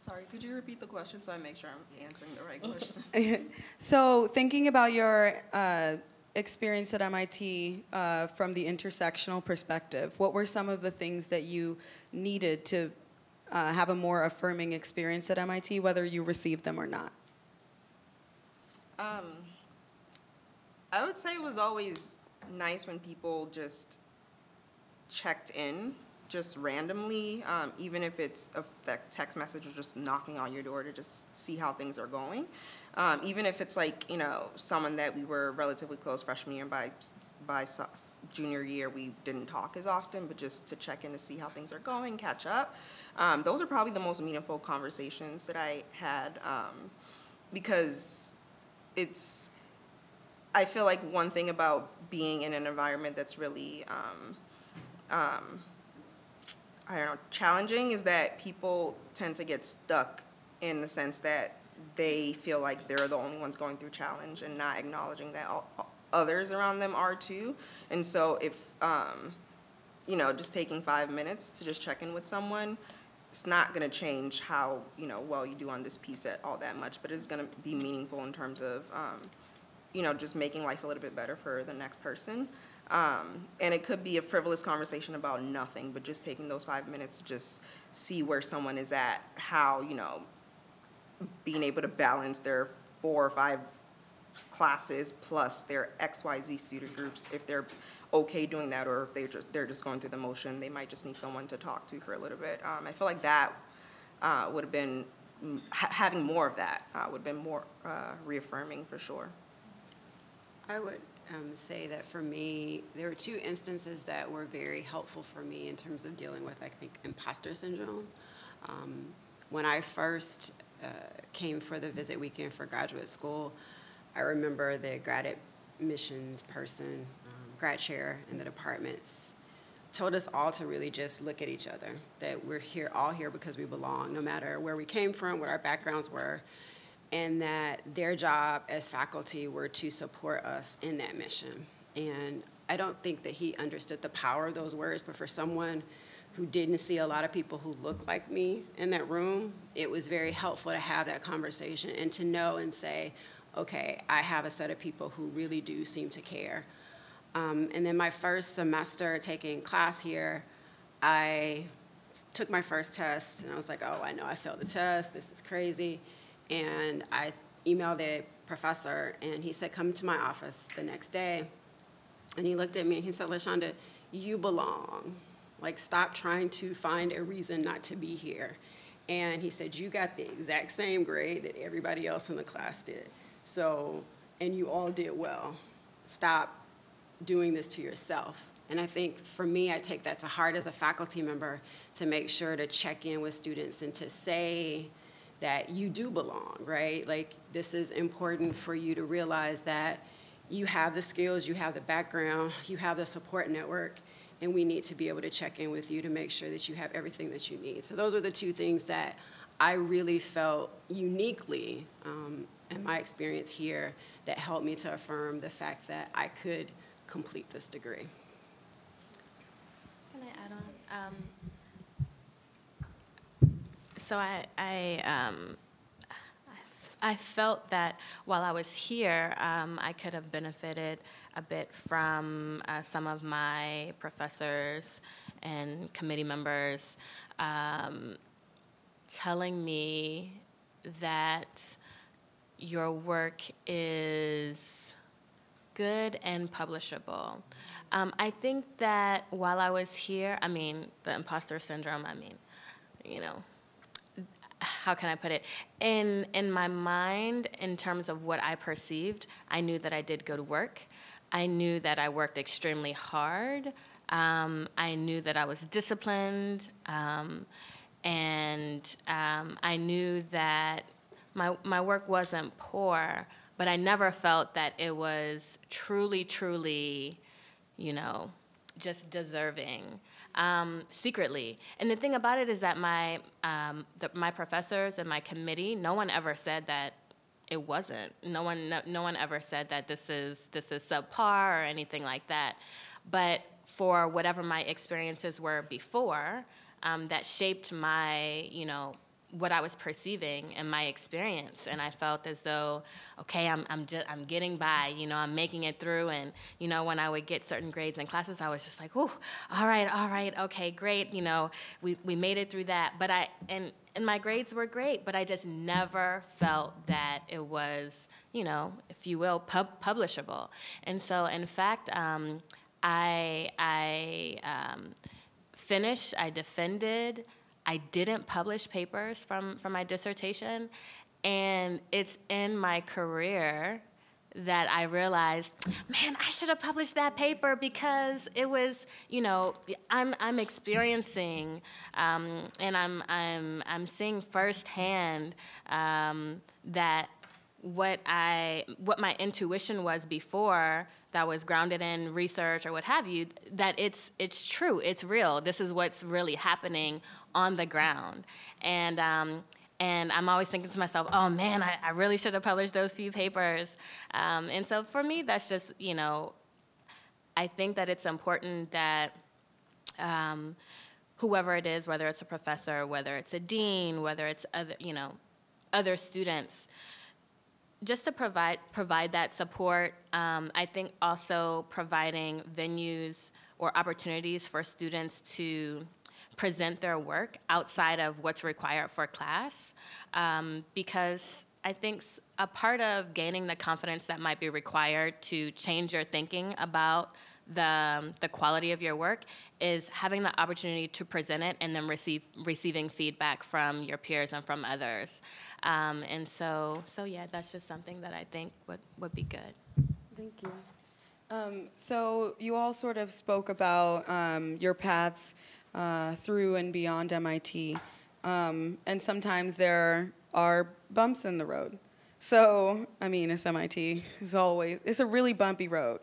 Sorry, could you repeat the question so I make sure I'm answering the right question? So thinking about your experience at MIT from the intersectional perspective, what were some of the things that you needed to have a more affirming experience at MIT, whether you received them or not? I would say it was always nice when people just checked in just randomly, even if it's a text message or just knocking on your door to just see how things are going. Even if it's like, someone that we were relatively close freshman year, by junior year we didn't talk as often, but just to check in to see how things are going, catch up. Those are probably the most meaningful conversations that I had, because I feel like one thing about being in an environment that's really, challenging is that people tend to get stuck in the sense that they feel like they're the only ones going through challenge and not acknowledging that others around them are too. And so if, just taking 5 minutes to just check in with someone, it's not going to change how, well you do on this piece all that much, but it's going to be meaningful in terms of, just making life a little bit better for the next person. And it could be a frivolous conversation about nothing, but just taking those 5 minutes to just see where someone is at, how, being able to balance their 4 or 5 classes plus their XYZ student groups, if they're okay doing that, or if they're just going through the motion, they might just need someone to talk to for a little bit. I feel like that would have been, having more of that would have been more reaffirming for sure. I would say that for me, there were 2 instances that were very helpful for me in terms of dealing with, I think, imposter syndrome. When I first came for the visit weekend for graduate school, I remember the grad admissions person, grad chair in the departments, told us all to really just look at each other, that we're all here because we belong, no matter where we came from, what our backgrounds were, and that their job as faculty were to support us in that mission. And I don't think that he understood the power of those words, but for someone who didn't see a lot of people who looked like me in that room, it was very helpful to have that conversation and to know and say, okay, I have a set of people who really do seem to care. And then my first semester taking class here, I took my first test, and I was like, oh, I know I failed the test, this is crazy. And I emailed the professor, and he said, come to my office the next day. And he looked at me, and he said, LaShonda, you belong. Like, stop trying to find a reason not to be here. And he said, you got the exact same grade that everybody else in the class did. So, and you all did well. Stop doing this to yourself. And I think for me, I take that to heart as a faculty member, to make sure to check in with students and to say that you do belong, right? Like, this is important for you to realize that you have the skills, you have the background, you have the support network, and we need to be able to check in with you to make sure that you have everything that you need. So those are the two things that I really felt uniquely in my experience here that helped me to affirm the fact that I could complete this degree. Can I add on? So I felt that while I was here, I could have benefited a bit from some of my professors and committee members telling me that your work is good and publishable. I think that while I was here, I mean, the imposter syndrome, I mean, you know, how can I put it? In my mind, in terms of what I perceived, I knew that I did good work. I knew that I worked extremely hard. I knew that I was disciplined. And I knew that my work wasn't poor, but I never felt that it was truly, you know, just deserving. Secretly. And the thing about it is that my professors and my committee, no one ever said that it wasn't. No one ever said that this is subpar or anything like that. But for whatever my experiences were before, that shaped my, you know, what I was perceiving in my experience, and I felt as though, okay, I'm getting by, you know, I'm making it through, and you know, when I would get certain grades in classes, I was just like, ooh, all right, okay, great, you know, we made it through that, but and my grades were great, but I just never felt that it was, you know, if you will, publishable, and so in fact, I finished, I defended. I didn't publish papers from my dissertation, and it's in my career that I realized, man, I should have published that paper because it was, you know, I'm experiencing, and I'm seeing firsthand that what my intuition was before, that was grounded in research or what have you, that it's true, it's real. This is what's really happening on the ground. And I'm always thinking to myself, oh man, I really should have published those few papers. And so for me, that's just, you know, I think that it's important that whoever it is, whether it's a professor, whether it's a dean, whether it's other, you know, other students, just to provide that support. I think also providing venues or opportunities for students to present their work outside of what's required for class, because I think a part of gaining the confidence that might be required to change your thinking about the quality of your work is having the opportunity to present it and then receiving feedback from your peers and from others. And so yeah, that's just something that I think would be good. Thank you. So you all sort of spoke about your paths through and beyond MIT, and sometimes there are bumps in the road. So, I mean, it's MIT. It's a really bumpy road.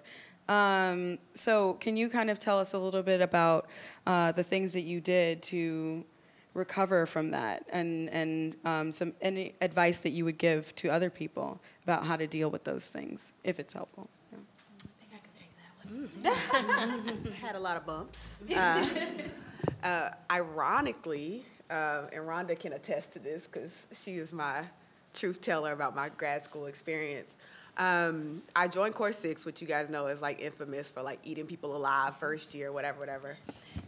So can you kind of tell us a little bit about the things that you did to recover from that, and any advice that you would give to other people about how to deal with those things, if it's helpful? Yeah. I think I could take that one. Had a lot of bumps. Ironically, and Rhonda can attest to this because she is my truth teller about my grad school experience. I joined Core 6, which you guys know is like infamous for like eating people alive first year, whatever.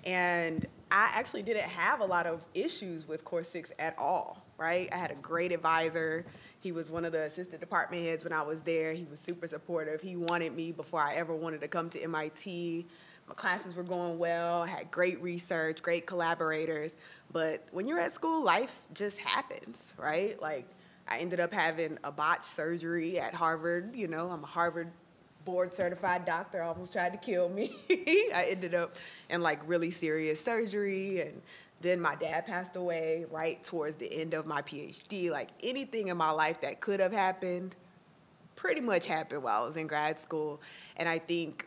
And I actually didn't have a lot of issues with Core 6 at all, right? I had a great advisor. He was one of the assistant department heads when I was there. He was super supportive. He wanted me before I ever wanted to come to MIT. My classes were going well. I had great research, great collaborators. But when you're at school, life just happens, right? Like, I ended up having a botched surgery at Harvard. You know, I'm a Harvard board-certified doctor, almost tried to kill me. I ended up in like really serious surgery, and Then my dad passed away right towards the end of my PhD. Like anything in my life that could have happened pretty much happened while I was in grad school. And I think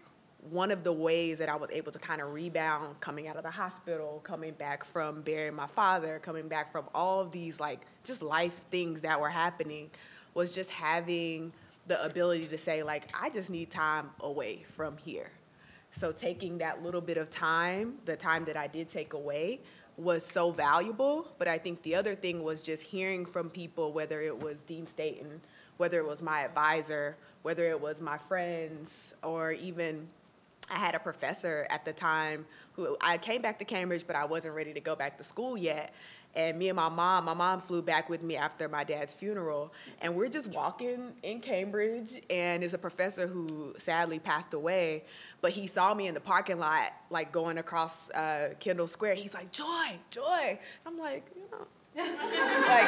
one of the ways that I was able to kind of rebound coming out of the hospital, coming back from burying my father, coming back from all of these like just life things that were happening was just having the ability to say like, I just need time away from here. So taking that little bit of time, the time that I did take away, was so valuable. But I think the other thing was just hearing from people, whether it was Dean Staton, whether it was my advisor, whether it was my friends, or even I had a professor at the time who I came back to Cambridge, but I wasn't ready to go back to school yet. And me and my mom flew back with me after my dad's funeral, and we're just walking in Cambridge, and there's a professor who sadly passed away, but he saw me in the parking lot, like going across Kendall Square. He's like, Joy, Joy. I'm like, you know. Like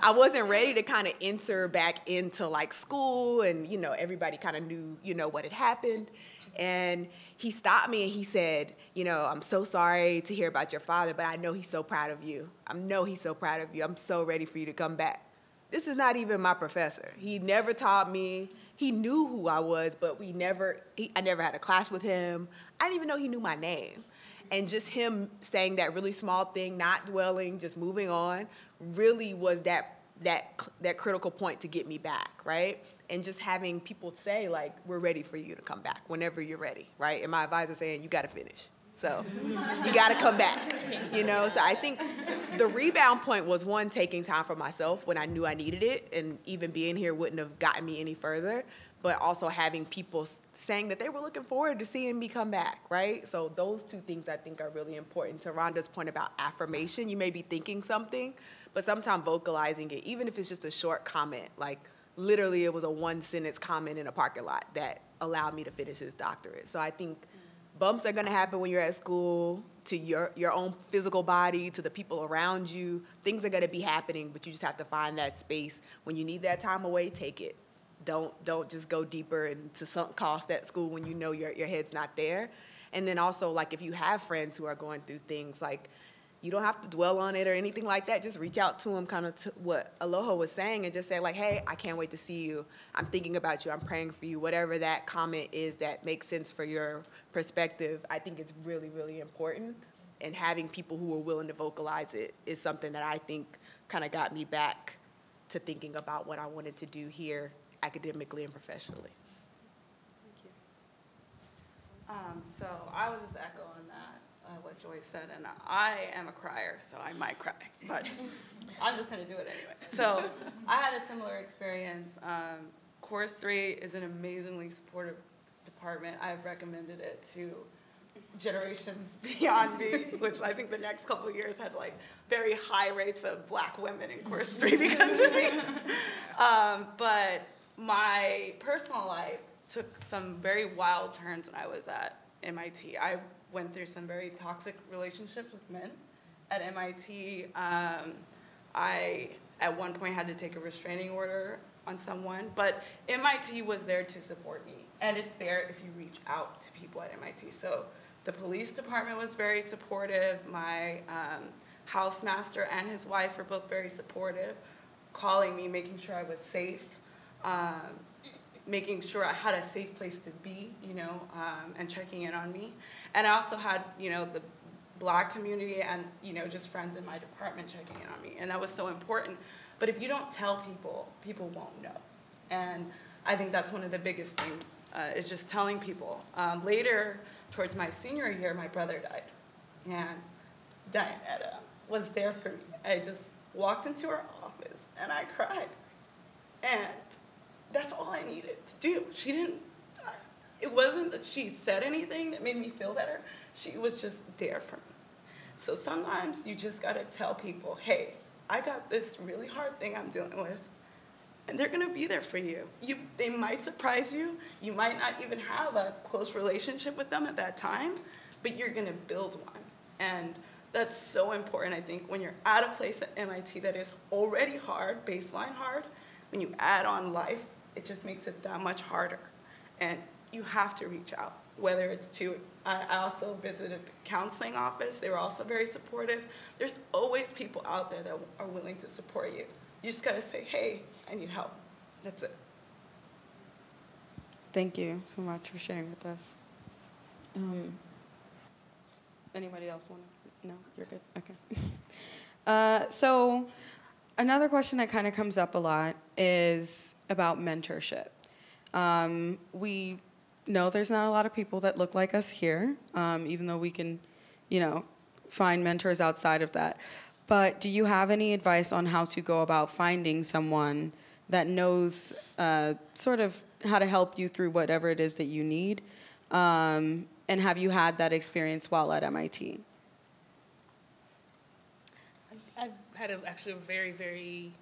I wasn't ready to kind of enter back into like school, and you know, everybody kind of knew, you know, what had happened. And he stopped me and he said, you know, I'm so sorry to hear about your father, but I know he's so proud of you. I know he's so proud of you. I'm so ready for you to come back. This is not even my professor. He never taught me. He knew who I was, but I never had a class with him. I didn't even know he knew my name. And just him saying that really small thing, not dwelling, just moving on, really was that critical point to get me back, right? And just having people say, like, we're ready for you to come back whenever you're ready, right? And my advisor saying, you got to finish. So you got to come back, you know? So I think the rebound point was, one, taking time for myself when I knew I needed it, and even being here wouldn't have gotten me any further, but also having people saying that they were looking forward to seeing me come back, right? So those two things I think are really important. To Rhonda's point about affirmation, you may be thinking something, but sometimes vocalizing it, even if it's just a short comment, like literally it was a one-sentence comment in a parking lot that allowed me to finish this doctorate. So I think bumps are gonna happen when you're at school, to your own physical body, to the people around you. Things are gonna be happening, but you just have to find that space. When you need that time away, take it. Don't just go deeper into sunk cost at school when you know your head's not there. And then also, like, if you have friends who are going through things, like, you don't have to dwell on it or anything like that. Just reach out to them, kind of to what Aloha was saying, and just say, like, hey, I can't wait to see you. I'm thinking about you. I'm praying for you. Whatever that comment is that makes sense for your perspective, I think it's really, really important. And having people who are willing to vocalize it is something that I think kind of got me back to thinking about what I wanted to do here academically and professionally. So I was just echoing that, what Joy said, and I am a crier, so I might cry, but I'm just gonna do it anyway. So I had a similar experience. Course 3 is an amazingly supportive department. I've recommended it to generations beyond me, which I think the next couple of years had like very high rates of Black women in Course 3 because of me. But my personal life took some very wild turns when I was at MIT. I went through some very toxic relationships with men at MIT. I, at one point, had to take a restraining order on someone, but MIT was there to support me, and it's there if you reach out to people at MIT. So the police department was very supportive. My housemaster and his wife were both very supportive, calling me, making sure I was safe, making sure I had a safe place to be, you know, and checking in on me. And I also had, you know, the Black community and, you know, just friends in my department checking in on me. And that was so important. But if you don't tell people, people won't know. And I think that's one of the biggest things, is just telling people. Later, towards my senior year, my brother died. And Dianetta was there for me. I just walked into her office and I cried. And that's all I needed to do. She didn't, it wasn't that she said anything that made me feel better. She was just there for me. So sometimes you just gotta tell people, hey, I got this really hard thing I'm dealing with, and they're gonna be there for you. They might surprise you. You might not even have a close relationship with them at that time, but you're gonna build one. And that's so important, I think, when you're at a place at MIT that is already hard, baseline hard, when you add on life, it just makes it that much harder. And you have to reach out. whether it's I also visited the counseling office. They were also very supportive. There's always people out there that are willing to support you. You just gotta say, hey, I need help. That's it. Thank you so much for sharing with us. Anybody else want to? No, you're good. Okay. So another question that kind of comes up a lot is about mentorship. We know there's not a lot of people that look like us here, even though we can, find mentors outside of that. But do you have any advice on how to go about finding someone that knows sort of how to help you through whatever it is that you need? And have you had that experience while at MIT? I've had actually a very, very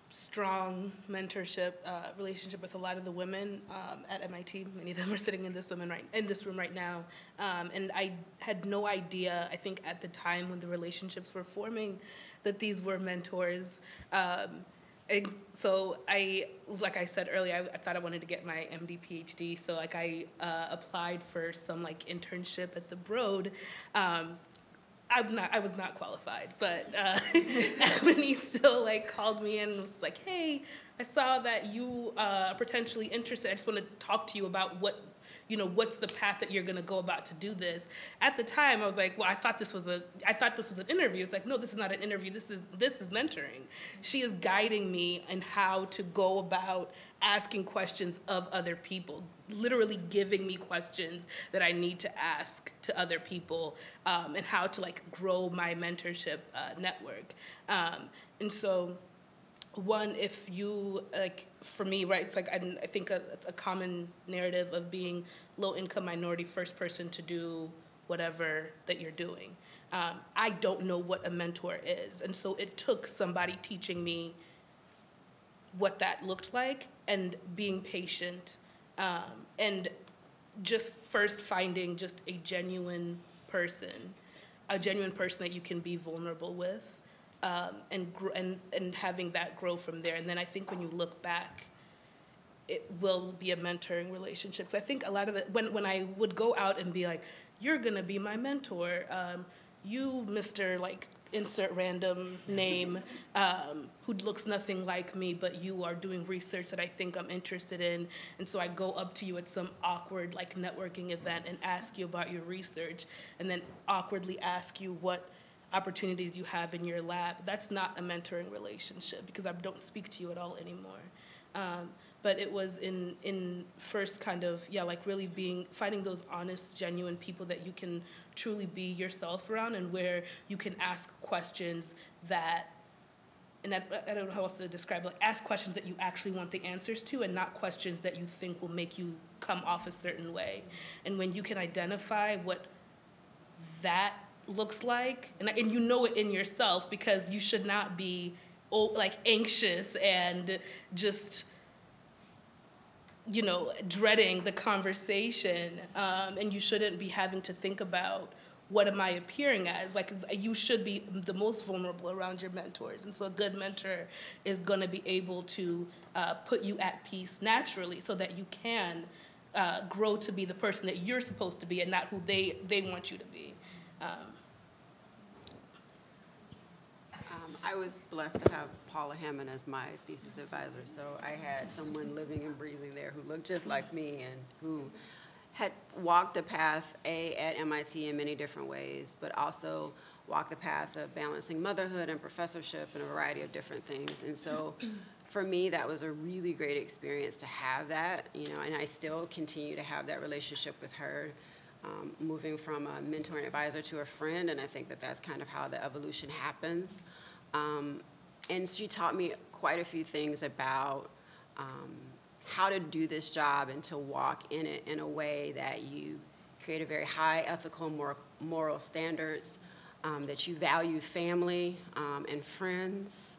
strong mentorship relationship with a lot of the women at MIT. Many of them are sitting in this room right now. And I had no idea, I think at the time when the relationships were forming, that these were mentors. And so like I said earlier, I thought I wanted to get my MD, PhD. So I applied for some internship at the Broad. I was not qualified, but Ebony still called me and was like, hey, I saw that you are potentially interested. I just want to talk to you about what's the path that you're going to go about to do this. At the time, I was like, well, I thought this was an interview. It's like, no, this is not an interview. This is mentoring. She is guiding me in how to go about asking questions of other people, literally giving me questions that I need to ask to other people, and how to grow my mentorship network. And so, one, if you, for me, right, it's I think a common narrative of being low-income minority, first person to do whatever that you're doing. I don't know what a mentor is, and so it took somebody teaching me what that looked like and being patient, and just first finding just a genuine person that you can be vulnerable with, and having that grow from there. And then I think when you look back, it will be a mentoring relationship. 'Cause I think a lot of it, when I would go out and be like, you're gonna be my mentor, you, Mr. insert random name, who looks nothing like me, but you are doing research that I think I'm interested in. And so I go up to you at some awkward networking event and ask you about your research, and then awkwardly ask you what opportunities you have in your lab. That's not a mentoring relationship because I don't speak to you at all anymore. But it was in first really finding those honest, genuine people that you can truly be yourself around, and where you can ask questions that, and I don't know how else to describe it, ask questions that you actually want the answers to, and not questions that you think will make you come off a certain way. And when you can identify what that looks like, and you know it in yourself, because you should not be anxious and just dreading the conversation, and you shouldn't be having to think about what am I appearing as. You should be the most vulnerable around your mentors, and so a good mentor is going to be able to put you at peace naturally, so that you can grow to be the person that you're supposed to be, and not who they want you to be. I was blessed to have Paula Hammond as my thesis advisor, so I had someone living and breathing there who looked just like me and who had walked the path at MIT in many different ways, but also walked the path of balancing motherhood and professorship and a variety of different things. And so for me, that was a really great experience to have that, and I still continue to have that relationship with her, moving from a mentor and advisor to a friend, and I think that that's kind of how the evolution happens. And she taught me quite a few things about how to do this job and to walk in it in a way that you create a very high ethical, moral standards, that you value family and friends,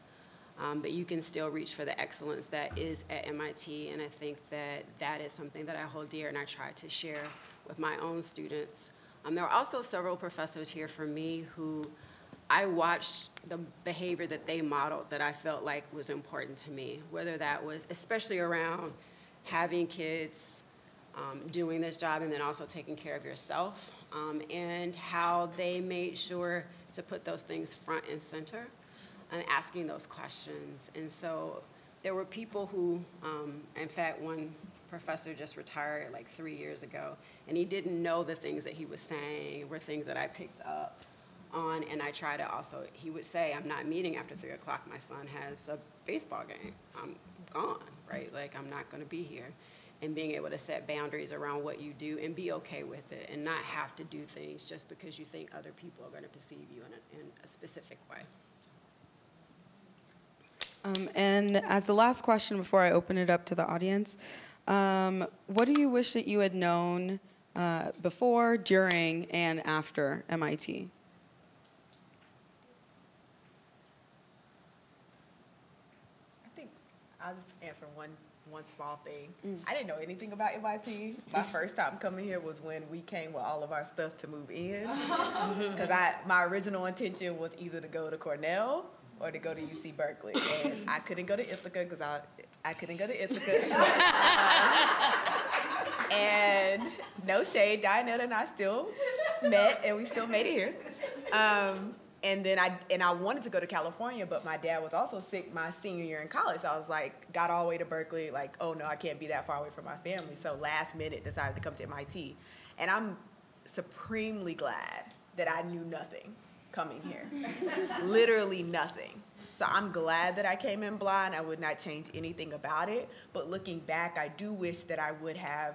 but you can still reach for the excellence that is at MIT. And I think that that is something that I hold dear and I try to share with my own students. There are also several professors here for me who I watched the behavior that they modeled that I felt like was important to me, whether that was especially around having kids, doing this job and then also taking care of yourself, and how they made sure to put those things front and center and asking those questions. And so there were people who, in fact, one professor just retired like 3 years ago, and he didn't know the things that he was saying were things that I picked up on, and I try to also, he would say, I'm not meeting after 3 o'clock, my son has a baseball game, I'm gone, right? Like, I'm not gonna be here. And being able to set boundaries around what you do and be okay with it and not have to do things just because you think other people are gonna perceive you in a specific way. And as the last question before I open it up to the audience, what do you wish that you had known before, during, and after MIT? I think I'll just answer one small thing. I didn't know anything about MIT. My first time coming here was when we came with all of our stuff to move in. Because my original intention was either to go to Cornell or to go to UC Berkeley. And I couldn't go to Ithaca because I couldn't go to Ithaca. And no shade, Dianetta and I still met and we still made it here. And then I wanted to go to California, but my dad was also sick my senior year in college. So I was like, got all the way to Berkeley, like, oh no, I can't be that far away from my family. So last minute decided to come to MIT. And I'm supremely glad that I knew nothing coming here. Literally nothing. So I'm glad that I came in blind. I would not change anything about it. But looking back, I do wish that I would have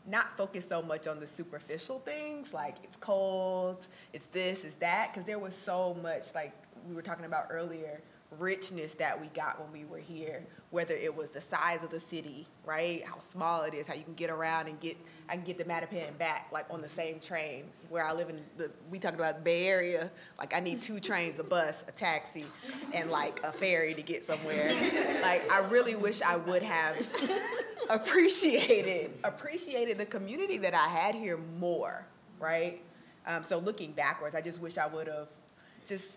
not focus so much on the superficial things, like it's cold, it's this, it's that, because there was so much, like we were talking about earlier, richness that we got when we were here, whether it was the size of the city, right, how small it is, how you can get around and I can get to Mattapan back, like on the same train, where I live we talked about the Bay Area, like I need 2 trains, a bus, a taxi, and like a ferry to get somewhere. Like I really wish I would have appreciated the community that I had here more, right? So looking backwards, I just wish I would have just,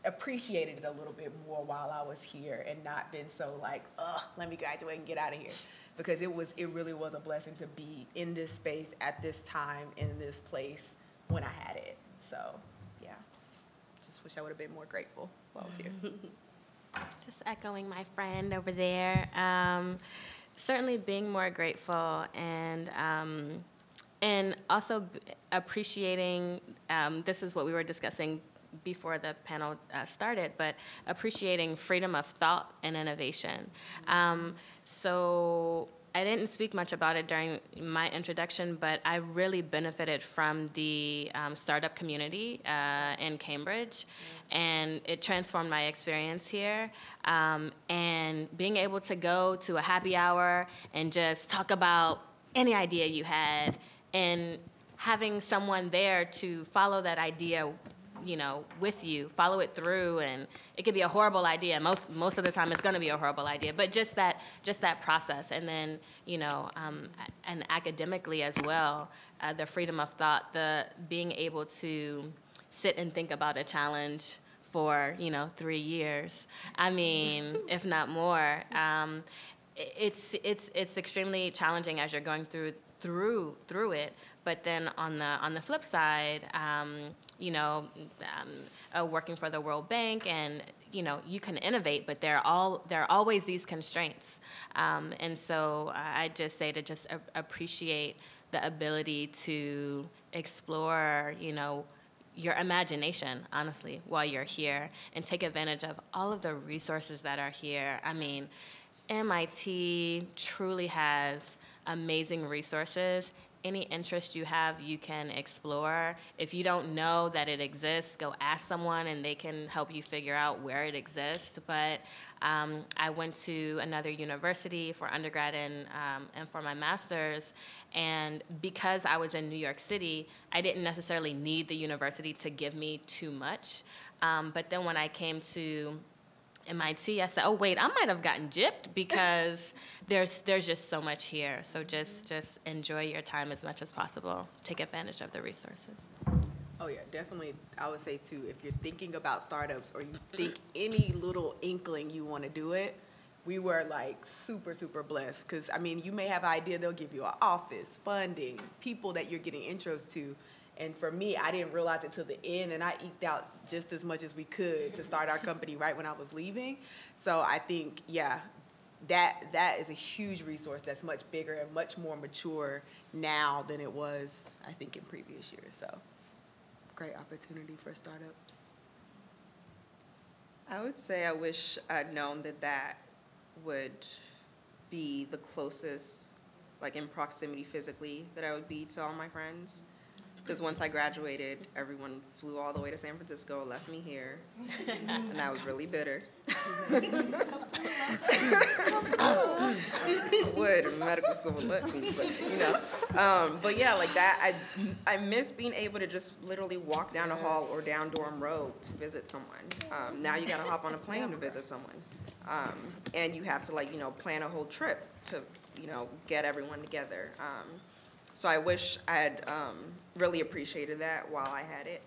appreciated it a little bit more while I was here and not been so like, ugh, let me graduate and get out of here. Because it really was a blessing to be in this space at this time, in this place, when I had it. So, yeah, just wish I would have been more grateful while I was here. Just echoing my friend over there. Certainly being more grateful and also appreciating, this is what we were discussing before the panel started, but appreciating freedom of thought and innovation. So I didn't speak much about it during my introduction, but I really benefited from the startup community in Cambridge, and it transformed my experience here. And being able to go to a happy hour and just talk about any idea you had, and having someone there to follow that idea with you, follow it through, and it could be a horrible idea. Most of the time, it's going to be a horrible idea. But just that process, and then and academically as well, the freedom of thought, the being able to sit and think about a challenge for 3 years. I mean, if not more. It's extremely challenging as you're going through it. But then on the flip side, working for the World Bank, and you can innovate, but there are always these constraints. And so I just say to just appreciate the ability to explore, your imagination, honestly, while you're here, and take advantage of all of the resources that are here. I mean, MIT truly has amazing resources. Any interest you have, you can explore. If you don't know that it exists, go ask someone and they can help you figure out where it exists. But I went to another university for undergrad and for my master's, and because I was in New York City, I didn't necessarily need the university to give me too much. But then when I came to MIT, I said, oh wait, I might have gotten gypped because there's just so much here. So just enjoy your time as much as possible. Take advantage of the resources. Oh yeah, definitely. I would say too, if you're thinking about startups or you think any little inkling you want to do it, we were like super, super blessed. Because, I mean, you may have an idea they'll give you an office, funding, people that you're getting intros to. And for me, I didn't realize it till the end, and I eked out just as much as we could to start our company right when I was leaving. So I think, yeah, that is a huge resource that's much bigger and much more mature now than it was, I think, in previous years. So great opportunity for startups. I would say I wish I'd known that that would be the closest, like in proximity physically, that I would be to all my friends. Because once I graduated, everyone flew all the way to San Francisco, left me here, and I was really bitter. Would medical school would let me, but you know. But yeah, like that, I miss being able to just literally walk down a hall or down Durham Road to visit someone. Now you got to hop on a plane to visit someone, and you have to like plan a whole trip to get everyone together. So I wish I had really appreciated that while I had it,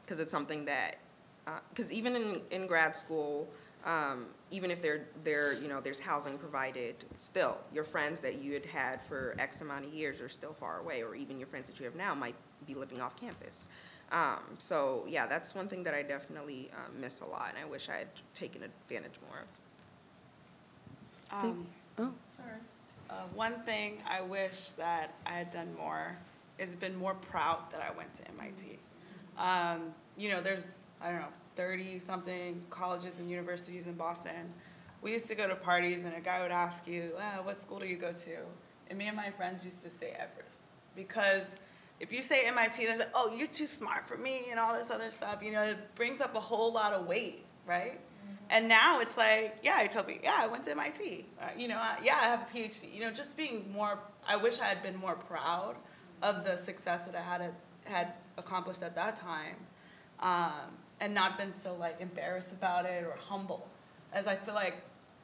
because it's something that, because even in grad school, even if there's housing provided, still your friends that you had for X amount of years are still far away, or even your friends that you have now might be living off campus. So yeah, that's one thing that I definitely miss a lot, and I wish I had taken advantage more of. One thing I wish that I had done more is been more proud that I went to MIT. There's, I don't know, 30-something colleges and universities in Boston. We used to go to parties, and a guy would ask you, what school do you go to? And me and my friends used to say Everest. Because if you say MIT, they're like, oh, you're too smart for me, and all this other stuff. It brings up a whole lot of weight, right? And now it's like, yeah, I tell people, yeah, I went to MIT. I have a PhD. Just being more, I wish I had been more proud of the success that I had accomplished at that time, and not been so like embarrassed about it or humble. As I feel like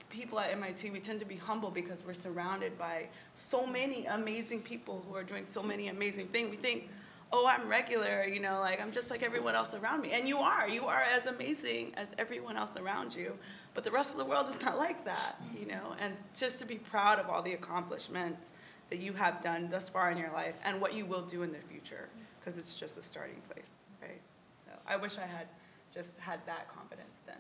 people at MIT, we tend to be humble because we're surrounded by so many amazing people who are doing so many amazing things. We think, oh, I'm regular, like I'm just like everyone else around me. And you are as amazing as everyone else around you. But the rest of the world is not like that, And just to be proud of all the accomplishments that you have done thus far in your life and what you will do in the future, because it's just a starting place, right? So I wish I had just had that confidence then.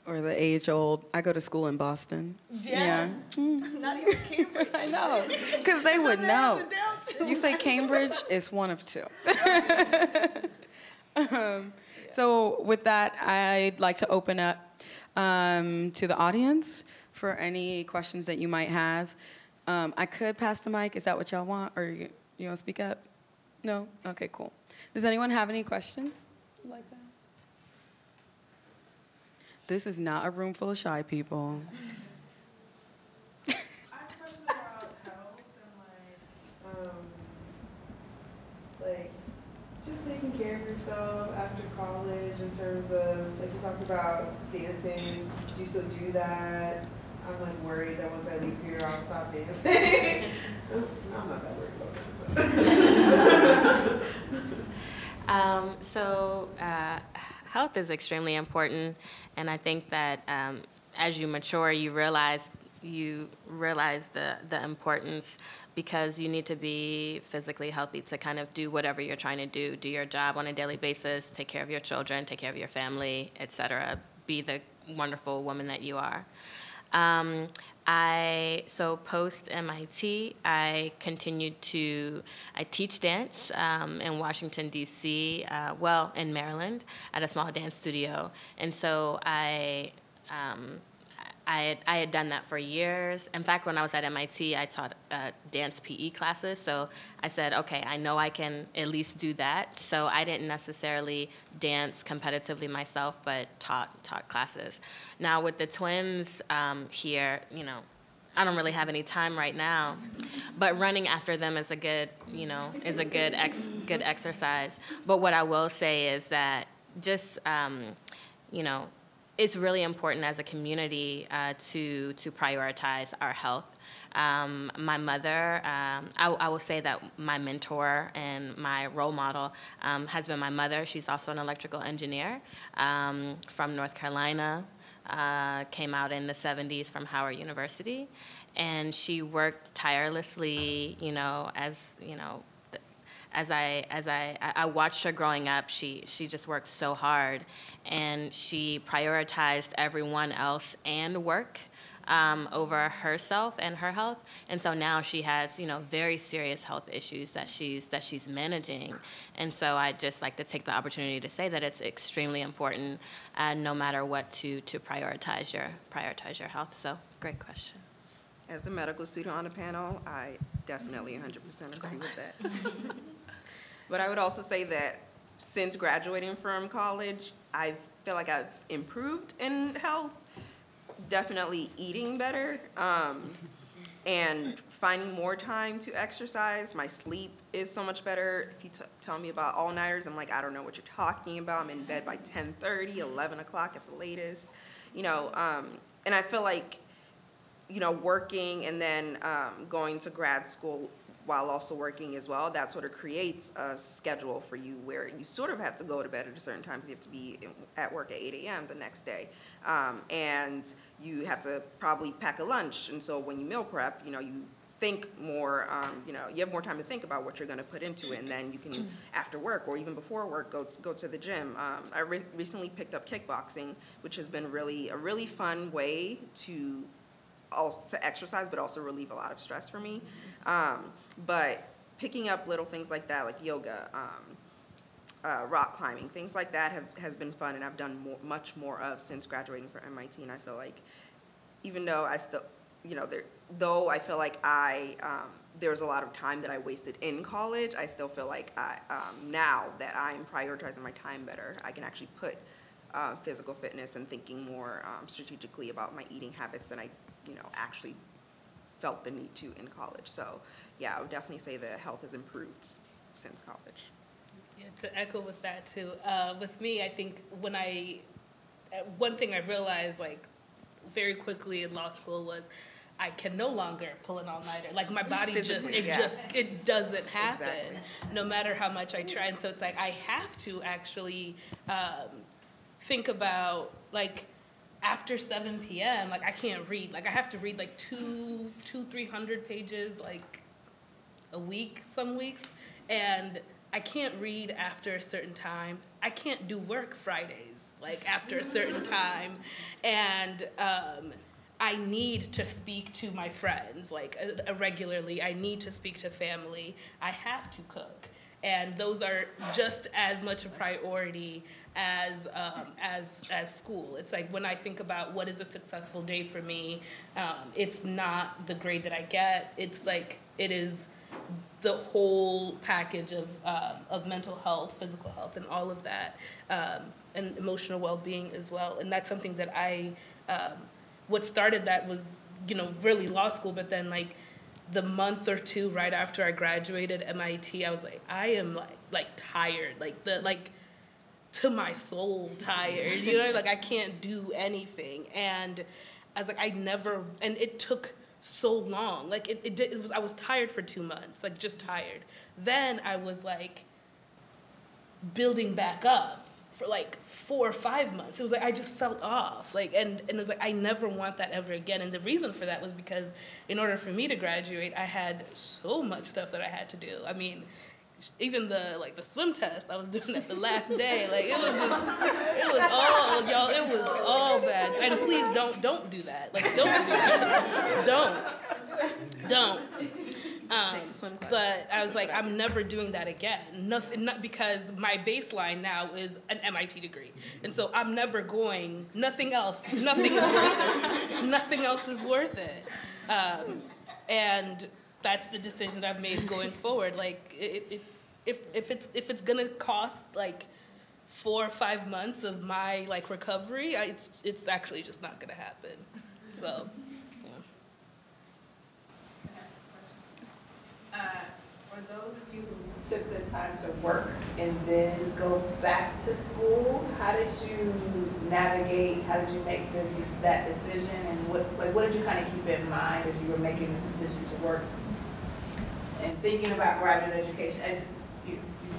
Or the age-old, I go to school in Boston. Yes. Yeah. Not even Cambridge. I know, because they would know. You say Cambridge, it's one of two. So with that, I'd like to open up to the audience for any questions that you might have. I could pass the mic. Is that what y'all want? Or you want to speak up? No? Okay, cool. Does anyone have any questions you'd like to ask? This is not a room full of shy people. I have a question about health and like just taking care of yourself after college in terms of, like you talked about dancing. Do you still do that? I'm like worried that once I leave here, I'll stop dancing. No, I'm not that worried about that. Health is extremely important, and I think that as you mature, you realize the importance, because you need to be physically healthy to kind of do whatever you're trying to do your job on a daily basis, take care of your children, take care of your family, etc. Be the wonderful woman that you are. So post MIT, I teach dance in Washington, D.C., in Maryland, at a small dance studio. And so I had done that for years. In fact, when I was at MIT, I taught dance PE classes. So I said, okay, I know I can at least do that. So I didn't necessarily dance competitively myself, but taught classes. Now with the twins here, I don't really have any time right now, but running after them is a good exercise. But what I will say is that just, it's really important as a community to prioritize our health. My mother, I will say that my mentor and my role model has been my mother. She's also an electrical engineer from North Carolina. came out in the 70s from Howard University, and she worked tirelessly, as I watched her growing up, she just worked so hard, and she prioritized everyone else and work over herself and her health. And so now she has, very serious health issues that she's managing. And so I just like to take the opportunity to say that it's extremely important, no matter what, to prioritize your health. So great question. As the medical student on the panel, I definitely 100% agree with that. But I would also say that since graduating from college, I feel like I've improved in health, definitely eating better, and finding more time to exercise. My sleep is so much better. If you tell me about all-nighters, I'm like, I don't know what you're talking about. I'm in bed by 10:30, 11 o'clock at the latest. And I feel like, working and then going to grad school while also working as well, that sort of creates a schedule for you where you sort of have to go to bed at a certain time because you have to be at work at 8 a.m. the next day. And you have to probably pack a lunch. And so when you meal prep, you think more, you have more time to think about what you're going to put into it. And then you can, after work or even before work, go to the gym. I recently picked up kickboxing, which has been a really fun way to exercise, but also relieve a lot of stress for me. But picking up little things like that, like yoga, rock climbing, things like that has been fun, and I've done much more of since graduating from MIT. And I feel like, even though I still, though I feel like there was a lot of time that I wasted in college, I still feel like now that I'm prioritizing my time better, I can actually put physical fitness and thinking more strategically about my eating habits than I, actually felt the need to in college. So yeah, I would definitely say that health has improved since college. Yeah, to echo with that too. With me, I think one thing I realized very quickly in law school was I can no longer pull an all-nighter. Like my body it doesn't happen, exactly. No matter how much I try. And so it's like I have to actually think about after 7 p.m., I can't read. I have to read 300 pages a week some weeks, and I can't read after a certain time. I can't do work Fridays after a certain time, and I need to speak to my friends regularly. I need to speak to family. I have to cook, and those are just as much a priority as school. It's when I think about what is a successful day for me, it's not the grade that I get. It's it is the whole package of mental health, physical health, and all of that, and emotional well-being as well. And that's something that what started that was, really law school, but then the month or two right after I graduated MIT, I was I am tired, to my soul tired, I can't do anything. And I was and it took so long. I was tired for 2 months, just tired. Then I was building back up for 4 or 5 months. It was I just felt off. And it was I never want that ever again. And the reason for that was because in order for me to graduate, I had so much stuff that I had to do. I mean, even the swim test, I was doing that the last day. It was all bad. And please don't do that. Don't do that. Don't. But I was I'm never doing that again. Not because my baseline now is an MIT degree. And so I'm never going, nothing else is worth it. Nothing else is worth it. And that's the decision I've made going forward. If it's gonna cost 4 or 5 months of my recovery, it's actually just not gonna happen. So. For those of you who took the time to work and then go back to school, how did you navigate? How did you make that decision? And what did you kind of keep in mind as you were making the decision to work and thinking about graduate education?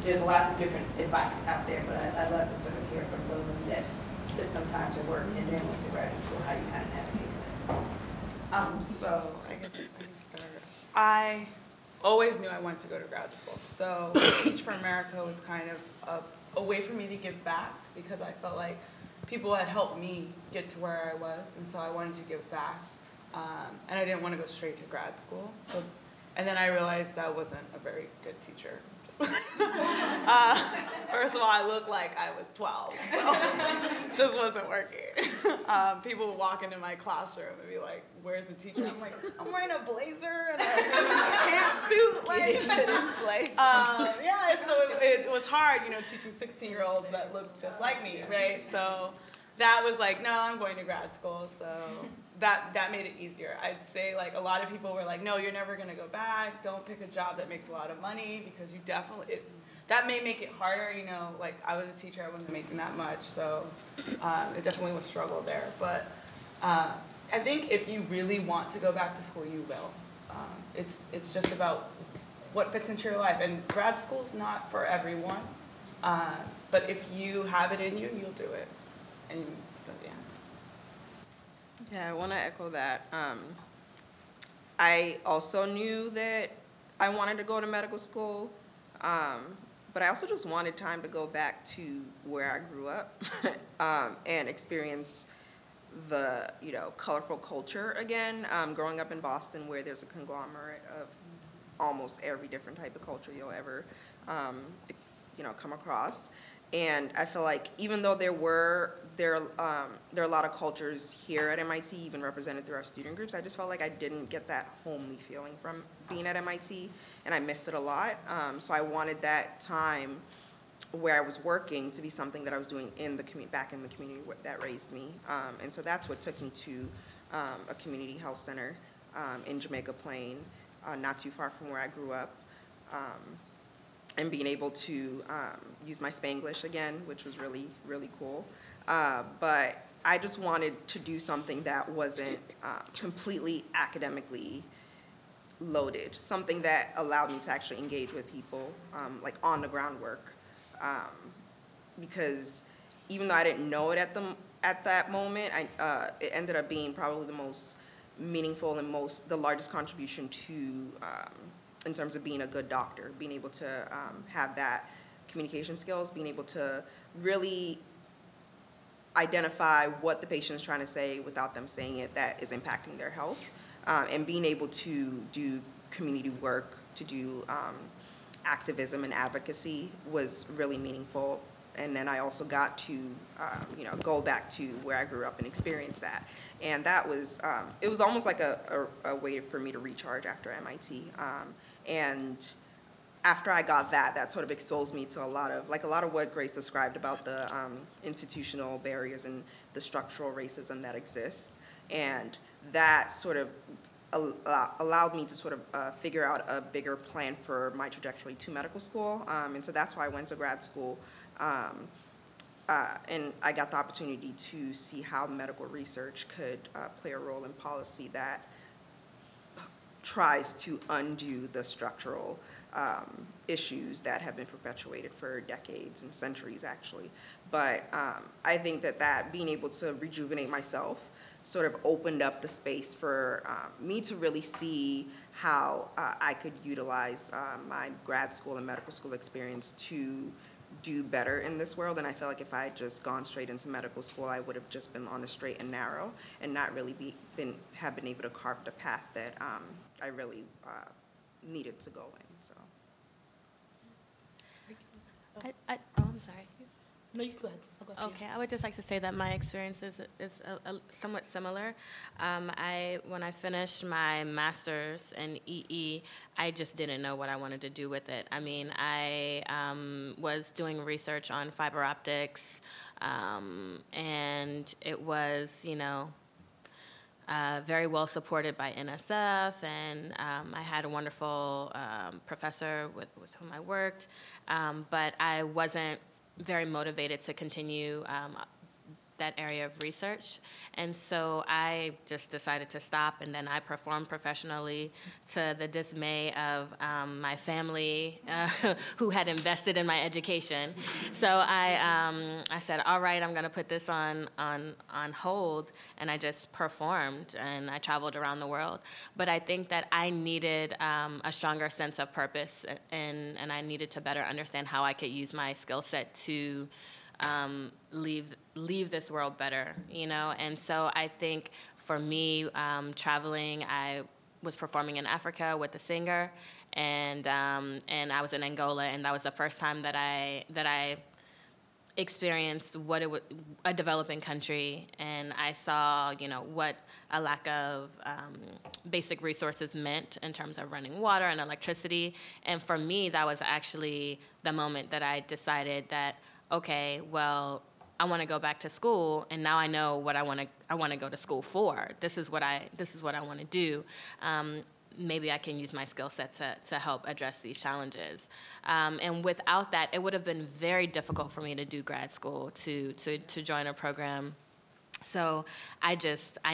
There's lots of different advice out there, but I'd love to sort of hear from those of you that took some time to work and then went to graduate school, how you kind of navigated that? So I guess I can start. I always knew I wanted to go to grad school. So Teach for America was kind of a way for me to give back because I felt like people had helped me get to where I was, and so I wanted to give back. And I didn't want to go straight to grad school. And then I realized I wasn't a very good teacher. First of all, I looked like I was 12, so just wasn't working. People would walk into my classroom and be like, "Where's the teacher?" I'm like, "I'm wearing a blazer and a pantsuit." Like, Into this place. yeah, so it was hard, teaching 16-year-olds that looked just like me, right? So that was like, no, I'm going to grad school. So that made it easier. I'd say like a lot of people were like, no, you're never going to go back. Don't pick a job that makes a lot of money because you definitely, that may make it harder. Like I was a teacher, I wasn't making that much. So it definitely was a struggle there. But I think if you really want to go back to school, you will. It's just about what fits into your life. And grad school's not for everyone. But if you have it in you, you'll do it. But yeah. Yeah, I want to echo that. I also knew that I wanted to go to medical school, but I also just wanted time to go back to where I grew up and experience the colorful culture again. Growing up in Boston, where there's a conglomerate of almost every different type of culture you'll ever come across. And I feel like even though there are a lot of cultures here at MIT, even represented through our student groups, I just felt like I didn't get that homely feeling from being at MIT, and I missed it a lot. So I wanted that time where I was working to be something that I was doing back in the community that raised me. And so that's what took me to a community health center in Jamaica Plain, not too far from where I grew up. And being able to use my Spanglish again, which was really, really cool. But I just wanted to do something that wasn't completely academically loaded, something that allowed me to actually engage with people, like on the ground work. Because even though I didn't know it at that moment, it ended up being probably the most meaningful and the largest contribution to in terms of being a good doctor, being able to have that communication skills, being able to really identify what the patient is trying to say without them saying it that is impacting their health, and being able to do community work, to do activism and advocacy was really meaningful. And then I also got to, go back to where I grew up and experience that. And that was, it was almost like a way for me to recharge after MIT. And after I got that sort of exposed me to a lot of what Grace described about the institutional barriers and the structural racism that exists. And that sort of allowed me to sort of figure out a bigger plan for my trajectory to medical school. And so that's why I went to grad school. And I got the opportunity to see how medical research could play a role in policy that tries to undo the structural issues that have been perpetuated for decades and centuries, actually. But I think that being able to rejuvenate myself sort of opened up the space for me to really see how I could utilize my grad school and medical school experience to do better in this world. And I feel like if I had just gone straight into medical school, I would have just been on the straight and narrow and not really have been able to carve the path that I really needed to go in. So. I'm sorry. No, you can go ahead. I'll go after you. Okay, I would just like to say that my experience is somewhat similar. When I finished my master's in EE, I just didn't know what I wanted to do with it. I mean, I was doing research on fiber optics, and it was, very well supported by NSF, and I had a wonderful professor with whom I worked, but I wasn't very motivated to continue that area of research. And so I just decided to stop, and then I performed professionally to the dismay of my family who had invested in my education. So I said, all right, I'm gonna put this on hold, and I just performed, and I traveled around the world. But I think that I needed a stronger sense of purpose, and I needed to better understand how I could use my skill set to leave this world better, you know? And so I think for me, traveling, I was performing in Africa with a singer, and I was in Angola, and that was the first time that I experienced what it was, a developing country, and I saw, you know, what a lack of basic resources meant in terms of running water and electricity. And for me, that was actually the moment that I decided that, okay, well, I want to go back to school, and now I know what I want to go to school for. This is what I want to do. Maybe I can use my skill set to help address these challenges. And without that, it would have been very difficult for me to do grad school, to join a program. So I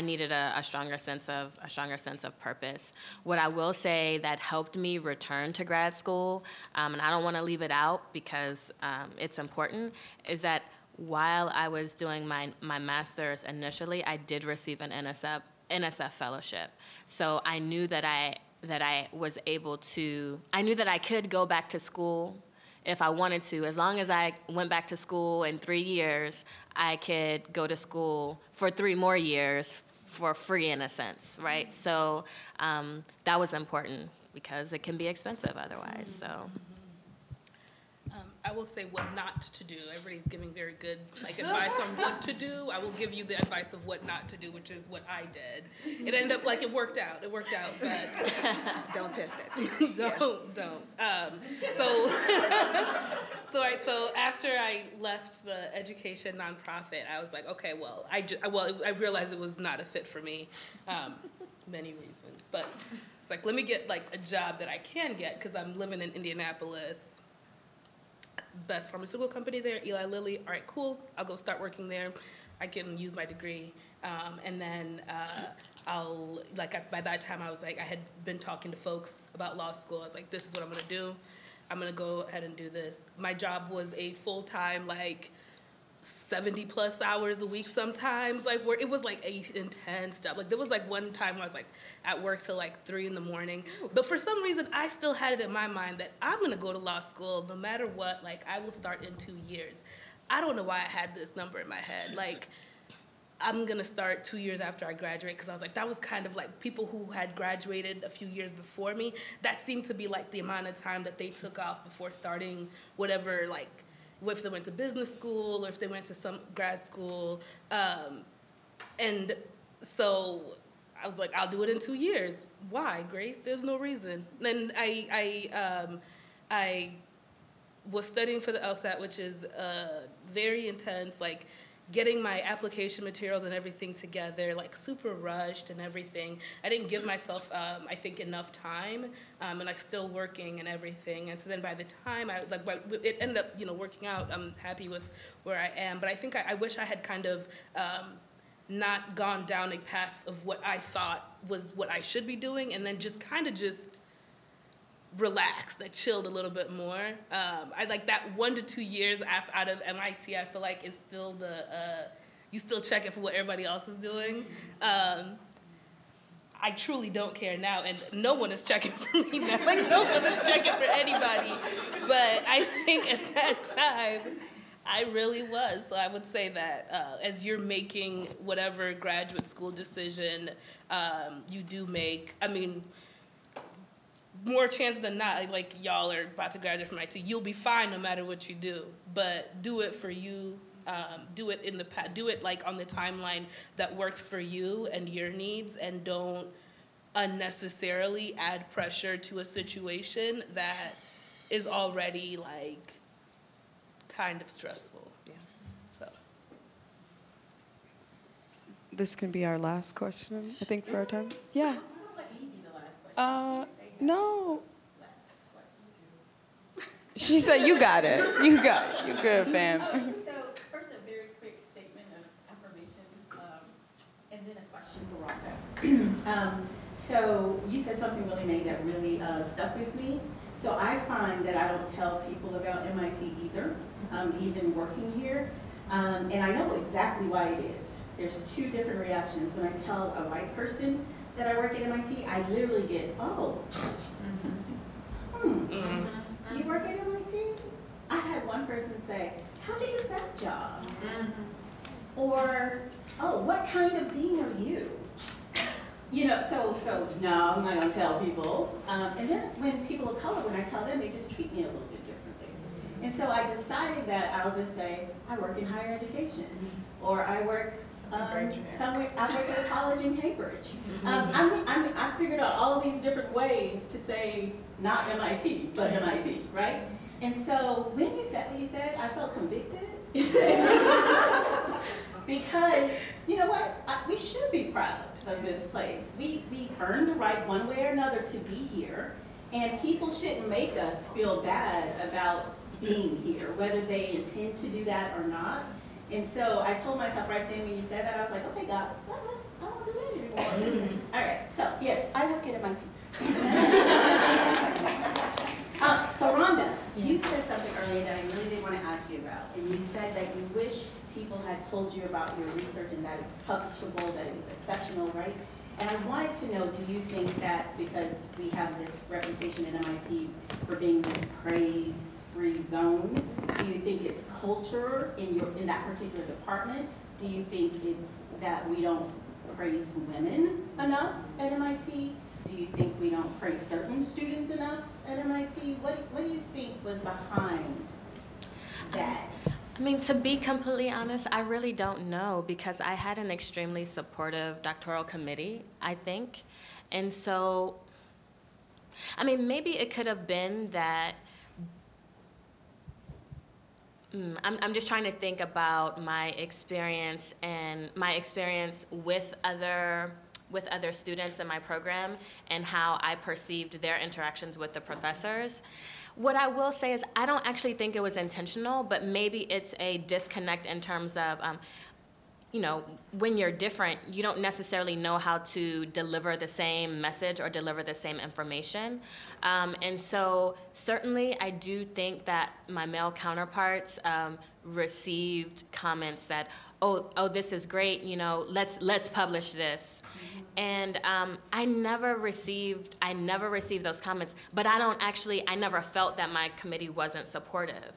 needed a stronger sense of purpose. What I will say that helped me return to grad school, and I don't want to leave it out because it's important, is that while I was doing my master's initially, I did receive an NSF fellowship. So I knew that I was able to, I knew that I could go back to school if I wanted to. As long as I went back to school in 3 years, I could go to school for 3 more years for free, in a sense, right? So that was important because it can be expensive otherwise, so. I will say what not to do. Everybody's giving very good advice on what to do. I will give you the advice of what not to do, which is what I did. It ended up it worked out. It worked out, but Don't test that. don't. So after I left the education nonprofit, I was like, okay, well, I realized it was not a fit for me, many reasons. But it's like, let me get a job that I can get because I'm living in Indianapolis. Best pharmaceutical company there, Eli Lilly. All right, cool. I'll go start working there. I can use my degree, and then by that time I was like, I had been talking to folks about law school. I was like, this is what I'm gonna do. I'm gonna go ahead and do this. My job was a full-time 70+ hours a week sometimes, where it was a intense job. There was one time where I was at work till 3 in the morning. But for some reason, I still had it in my mind that I'm gonna go to law school no matter what. I will start in 2 years. I don't know why I had this number in my head. I'm gonna start 2 years after I graduate, because I was that was kind of people who had graduated a few years before me. That seemed to be the amount of time that they took off before starting whatever if they went to business school or if they went to some grad school. And so I was like, I'll do it in 2 years. Why, Grace? There's no reason. And I was studying for the LSAT, which is very intense, getting my application materials and everything together, super rushed and everything. I didn't give myself, I think, enough time, and still working and everything. And so then by the time it ended up, working out, I'm happy with where I am. But I think I wish I had kind of not gone down a path of what I thought was what I should be doing, and then just relaxed, chilled a little bit more. I that 1 to 2 years out of MIT, I feel it's still you still check it for what everybody else is doing. I truly don't care now, and no one is checking for me now. No one is checking for anybody. But I think at that time, I really was. So I would say that as you're making whatever graduate school decision you do make, more chance than not, y'all are about to graduate from IT, you'll be fine no matter what you do. But do it for you. Do it do it on the timeline that works for you and your needs, and don't unnecessarily add pressure to a situation that is already kind of stressful. Yeah. So. This can be our last question, I think, for our time. Yeah. No. She said, you got it. You got it. You're good, fam. So first, a very quick statement of So you said something really made that really stuck with me. So I find that I don't tell people about MIT either, even working here. And I know exactly why it is. There's two different reactions. When I tell a white person that I work at MIT, I literally get, oh, you work at MIT? I had one person say, how'd you get that job? Or, oh, what kind of dean are you? You know, so no, I'm not gonna tell people. And then when people of color, when I tell them, they just treat me a little bit differently. And so I decided that I'll just say, I work in higher education, or I work somewhere, I work at a college in Cambridge. I figured out all of these different ways to say not MIT, but MIT, right? And so when you said what you said, I felt convicted. Because, you know what, we should be proud of this place. We've earned the right one way or another to be here, and people shouldn't make us feel bad about being here, whether they intend to do that or not. And so I told myself right then when you said that, I was like, okay, God, I don't do that anymore. All right, so yes, I work at MIT. So Rhonda, you said something earlier that I really did want to ask you about, and you said that you wished people had told you about your research and that it was publishable, that it was exceptional, right? And I wanted to know, do you think that's because we have this reputation at MIT for being this praise-free zone? Do you think it's culture in that particular department? Do you think it's that we don't praise women enough at MIT? Do you think we don't praise certain students enough at MIT? What do you think was behind that? I mean, to be completely honest, I really don't know, because I had an extremely supportive doctoral committee, I think. And so, I mean, maybe it could have been that, I'm just trying to think about my experience and my experience with other students in my program and how I perceived their interactions with the professors. What I will say is I don't actually think it was intentional, but maybe it's a disconnect in terms of, you know, when you're different, you don't necessarily know how to deliver the same message or deliver the same information. And so certainly I do think that my male counterparts received comments that, oh, this is great, you know, let's publish this. And I never received those comments, but I never felt that my committee wasn't supportive.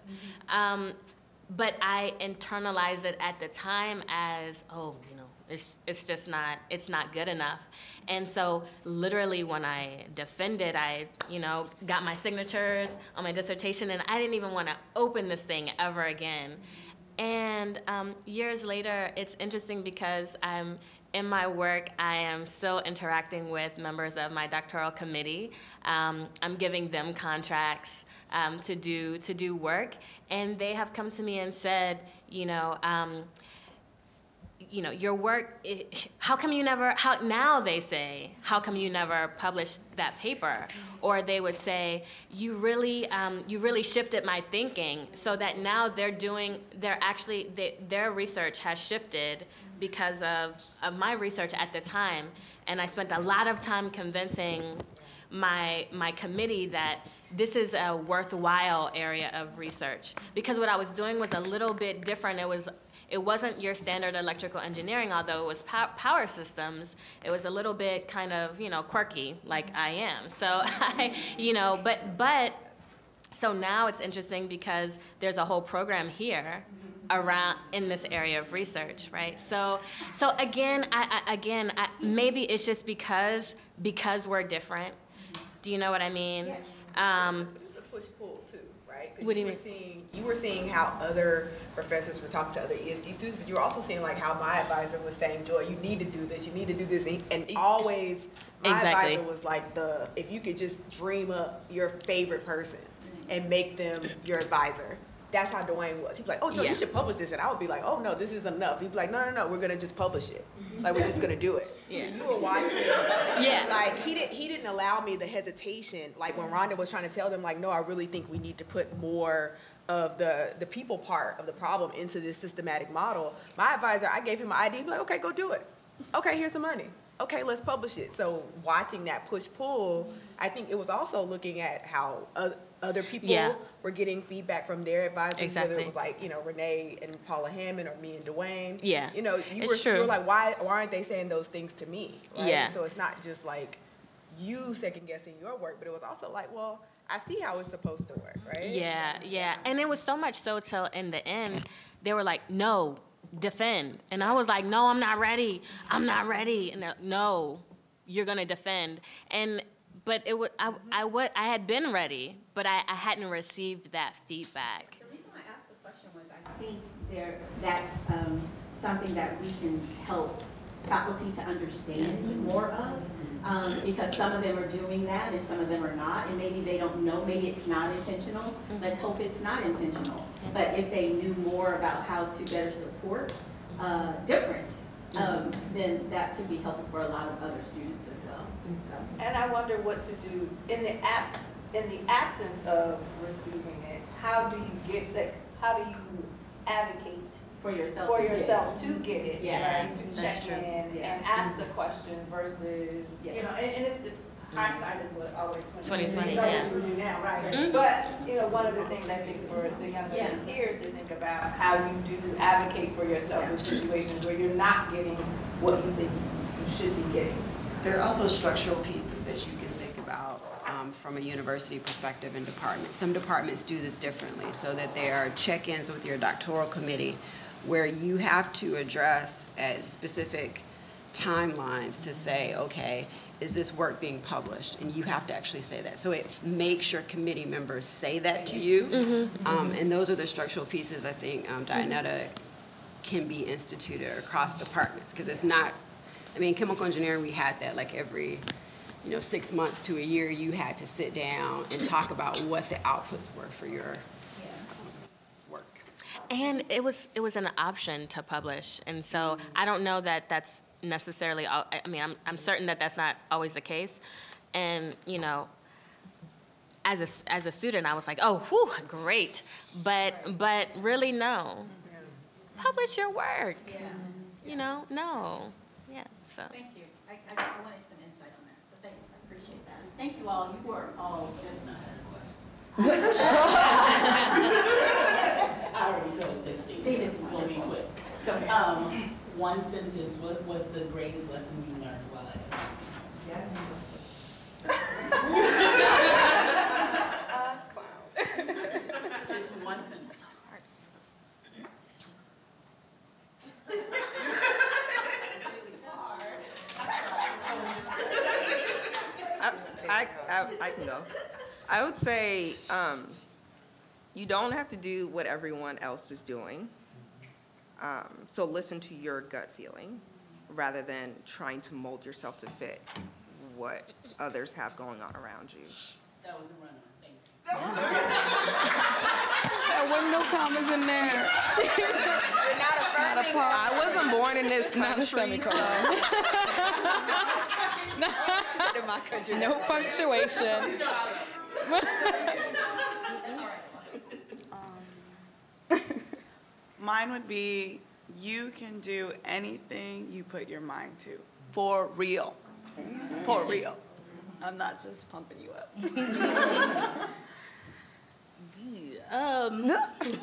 But I internalized it at the time as, oh, you know, it's just not, it's not good enough. And so literally when I defended, I, you know, got my signatures on my dissertation, and I didn't even want to open this thing ever again. And years later, it's interesting because in my work, I am still interacting with members of my doctoral committee. I'm giving them contracts to do work, and they have come to me and said, you know, your work, how come you never, now they say, how come you never published that paper? Or they would say, you really shifted my thinking, so that now their research has shifted because of my research at the time. And I spent a lot of time convincing my committee that this is a worthwhile area of research. Because what I was doing was a little bit different. It wasn't your standard electrical engineering, although it was power systems. It was a little bit kind of, you know, quirky, like I am. So but so now it's interesting because there's a whole program here around in this area of research, right? So again, maybe it's just because we're different. Do you know what I mean? Yes. It's a push-pull too, right? 'Cause What do you mean? You were seeing how other professors were talking to other ESD students, but you were also seeing like how my advisor was saying, Joy, you need to do this, you need to do this, and always my Exactly. advisor was like, if you could just dream up your favorite person and make them your advisor. That's how Dwayne was. He'd be like, oh, Joe, Yeah. you should publish this. And I would be like, oh, no, this is enough. He'd be like, no, we're going to just publish it. Like, we're just going to do it. Yeah. You were watching. Yeah. Like, he didn't allow me the hesitation. Like, when Rhonda was trying to tell them, like, no, I really think we need to put more of the people part of the problem into this systematic model. My advisor, I gave him my ID. He'd be like, okay, go do it. Okay, here's some money. okay, let's publish it. So watching that push-pull, I think it was also looking at how other people were getting feedback from their advisors, whether it was like, you know, Renee and Paula Hammond or me and Dwayne. Yeah, you know, you were like, why aren't they saying those things to me? Right? Yeah. So it's not just like you second guessing your work, but it was also like, well, I see how it's supposed to work, right? Yeah. And it was so much so till in the end, they were like, no, defend. And I was like, no, I'm not ready. And they're like, no, you're gonna defend. But it was, I had been ready, but I hadn't received that feedback. The reason I asked the question was I think that's something that we can help faculty to understand more of. Because some of them are doing that and some of them are not, and maybe they don't know, maybe it's not intentional. Let's hope it's not intentional. But if they knew more about how to better support difference, then that could be helpful for a lot of other students as well. So. And I wonder what to do in the absence of receiving it. How do you advocate for yourself to get it, right? To check in and ask the question versus, you know, and it's hindsight is what always 2020. You know what we do now, right? But you know, one of the things I think for the young ladies here is to think about how you do advocate for yourself in situations where you're not getting what you think you should be getting. There are also structural pieces that you can think about from a university perspective in departments. Some departments do this differently, so that there are check-ins with your doctoral committee where you have to address at specific timelines to say, okay, is this work being published? And you have to actually say that. So it makes your committee members say that to you. And those are the structural pieces I think Dianetta can be instituted across departments, because it's not, I mean, chemical engineering, we had that like every 6 months to a year, you had to sit down and talk about what the outputs were for your work. And it was an option to publish, and so I don't know that that's necessarily. I mean, I'm certain that that's not always the case, and you know, as a student, I was like, oh, whew, great, but really no, publish your work. You know, no, so. Thank you. I wanted some insight on that, so thanks. I appreciate that. Thank you all. You were all just. I already told this thing. They just want to be quick. Go ahead. One sentence, what was the greatest lesson you learned while at MIT? Just one sentence. I can go. I would say you don't have to do what everyone else is doing. So listen to your gut feeling rather than trying to mold yourself to fit what others have going on around you. That was a run-on. Thank you. There wasn't no commas in there. I wasn't born in this country, so. No punctuation. Mine would be, you can do anything you put your mind to, for real. For real. I'm not just pumping you up.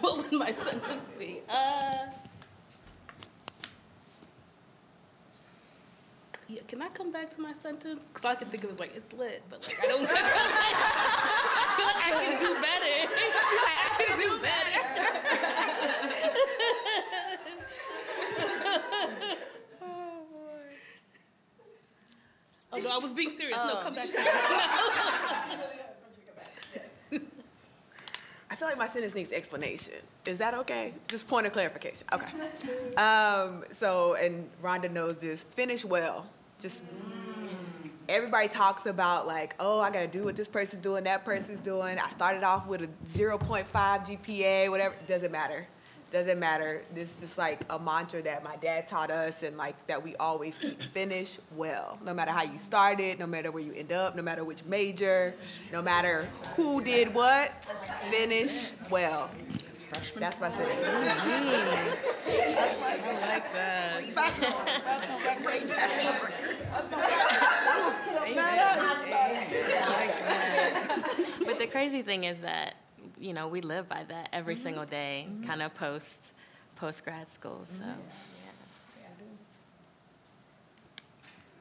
What would my sentence be? Yeah, can I come back to my sentence? Because all I can think of is like, it's lit, but like, I don't I feel like I can do better. She's like, I can do better. Oh, no, I was being serious. No, come back to I feel like my sentence needs explanation. Is that okay? Just point of clarification. Okay. So, and Rhonda knows this, finish well. Just, everybody talks about like, oh, I gotta do what this person's doing, that person's doing. I started off with a 0.5 GPA, whatever, doesn't matter. Doesn't matter. This is just like a mantra that my dad taught us and like that we always keep, finish well. No matter how you started, no matter where you end up, no matter which major, no matter who did what, finish well. That's my sentence. I like that. But the crazy thing is that, you know, we live by that every single day, kind of post grad school. So,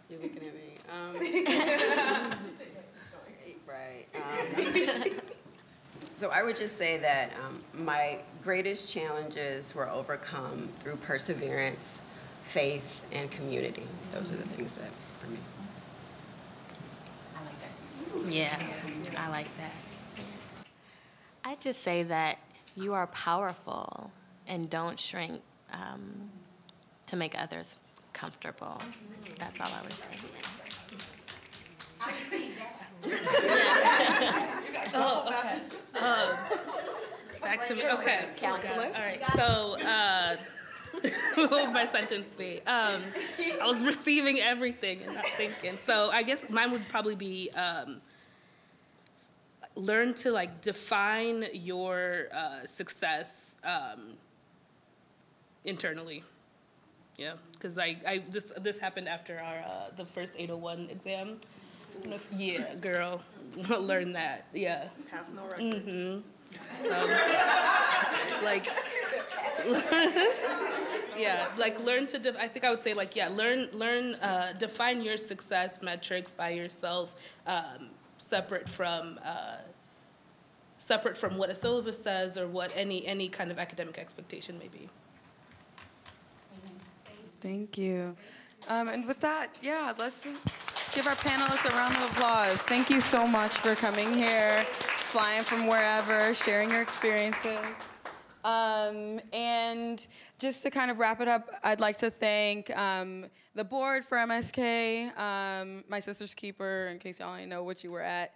You're looking at me. Right. So I would just say that my greatest challenges were overcome through perseverance, faith, and community. Those are the things that, for me. I like that too. yeah, I like that. I'd just say that you are powerful and don't shrink to make others comfortable. That's all I would say. Back to me. Okay. Counselor. All right. So, what would my sentence be? I was receiving everything and not thinking. So I guess mine would probably be learn to like define your success internally. Yeah, because this happened after our the first 801 exam. I don't know if, yeah, girl, learn that. Yeah. Pass no record. Mm-hmm. Like, yeah, like learn to. I think I would say like, yeah, learn, define your success metrics by yourself, separate from what a syllabus says or what any kind of academic expectation may be. Thank you. And with that, yeah, let's give our panelists a round of applause. Thank you so much for coming here, flying from wherever, sharing your experiences. And just to kind of wrap it up, I'd like to thank the board for MSK, my sister's keeper, in case y'all didn't know what you were at.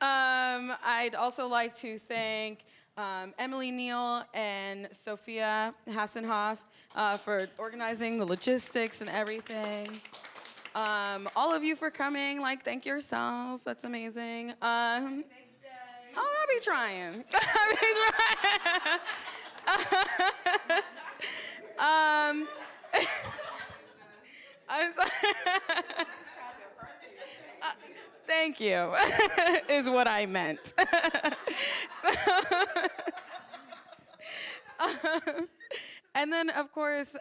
I'd also like to thank Emily Neal and Sophia Hassenhoff for organizing the logistics and everything. All of you for coming, like, thank yourself, that's amazing. Thanks, guys. Oh, I'll be trying. I'm sorry. Thank you, is what I meant. And then, of course,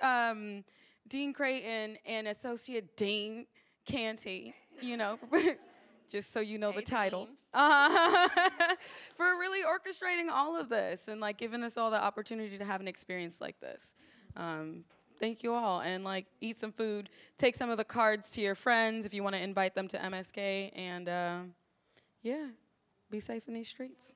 Dean Creighton and Associate Dean Canty, you know, just so you know the title, for really orchestrating all of this and, like, giving us all the opportunity to have an experience like this. Thank you all, and like eat some food, take some of the cards to your friends if you want to invite them to MSK, and yeah, be safe in these streets.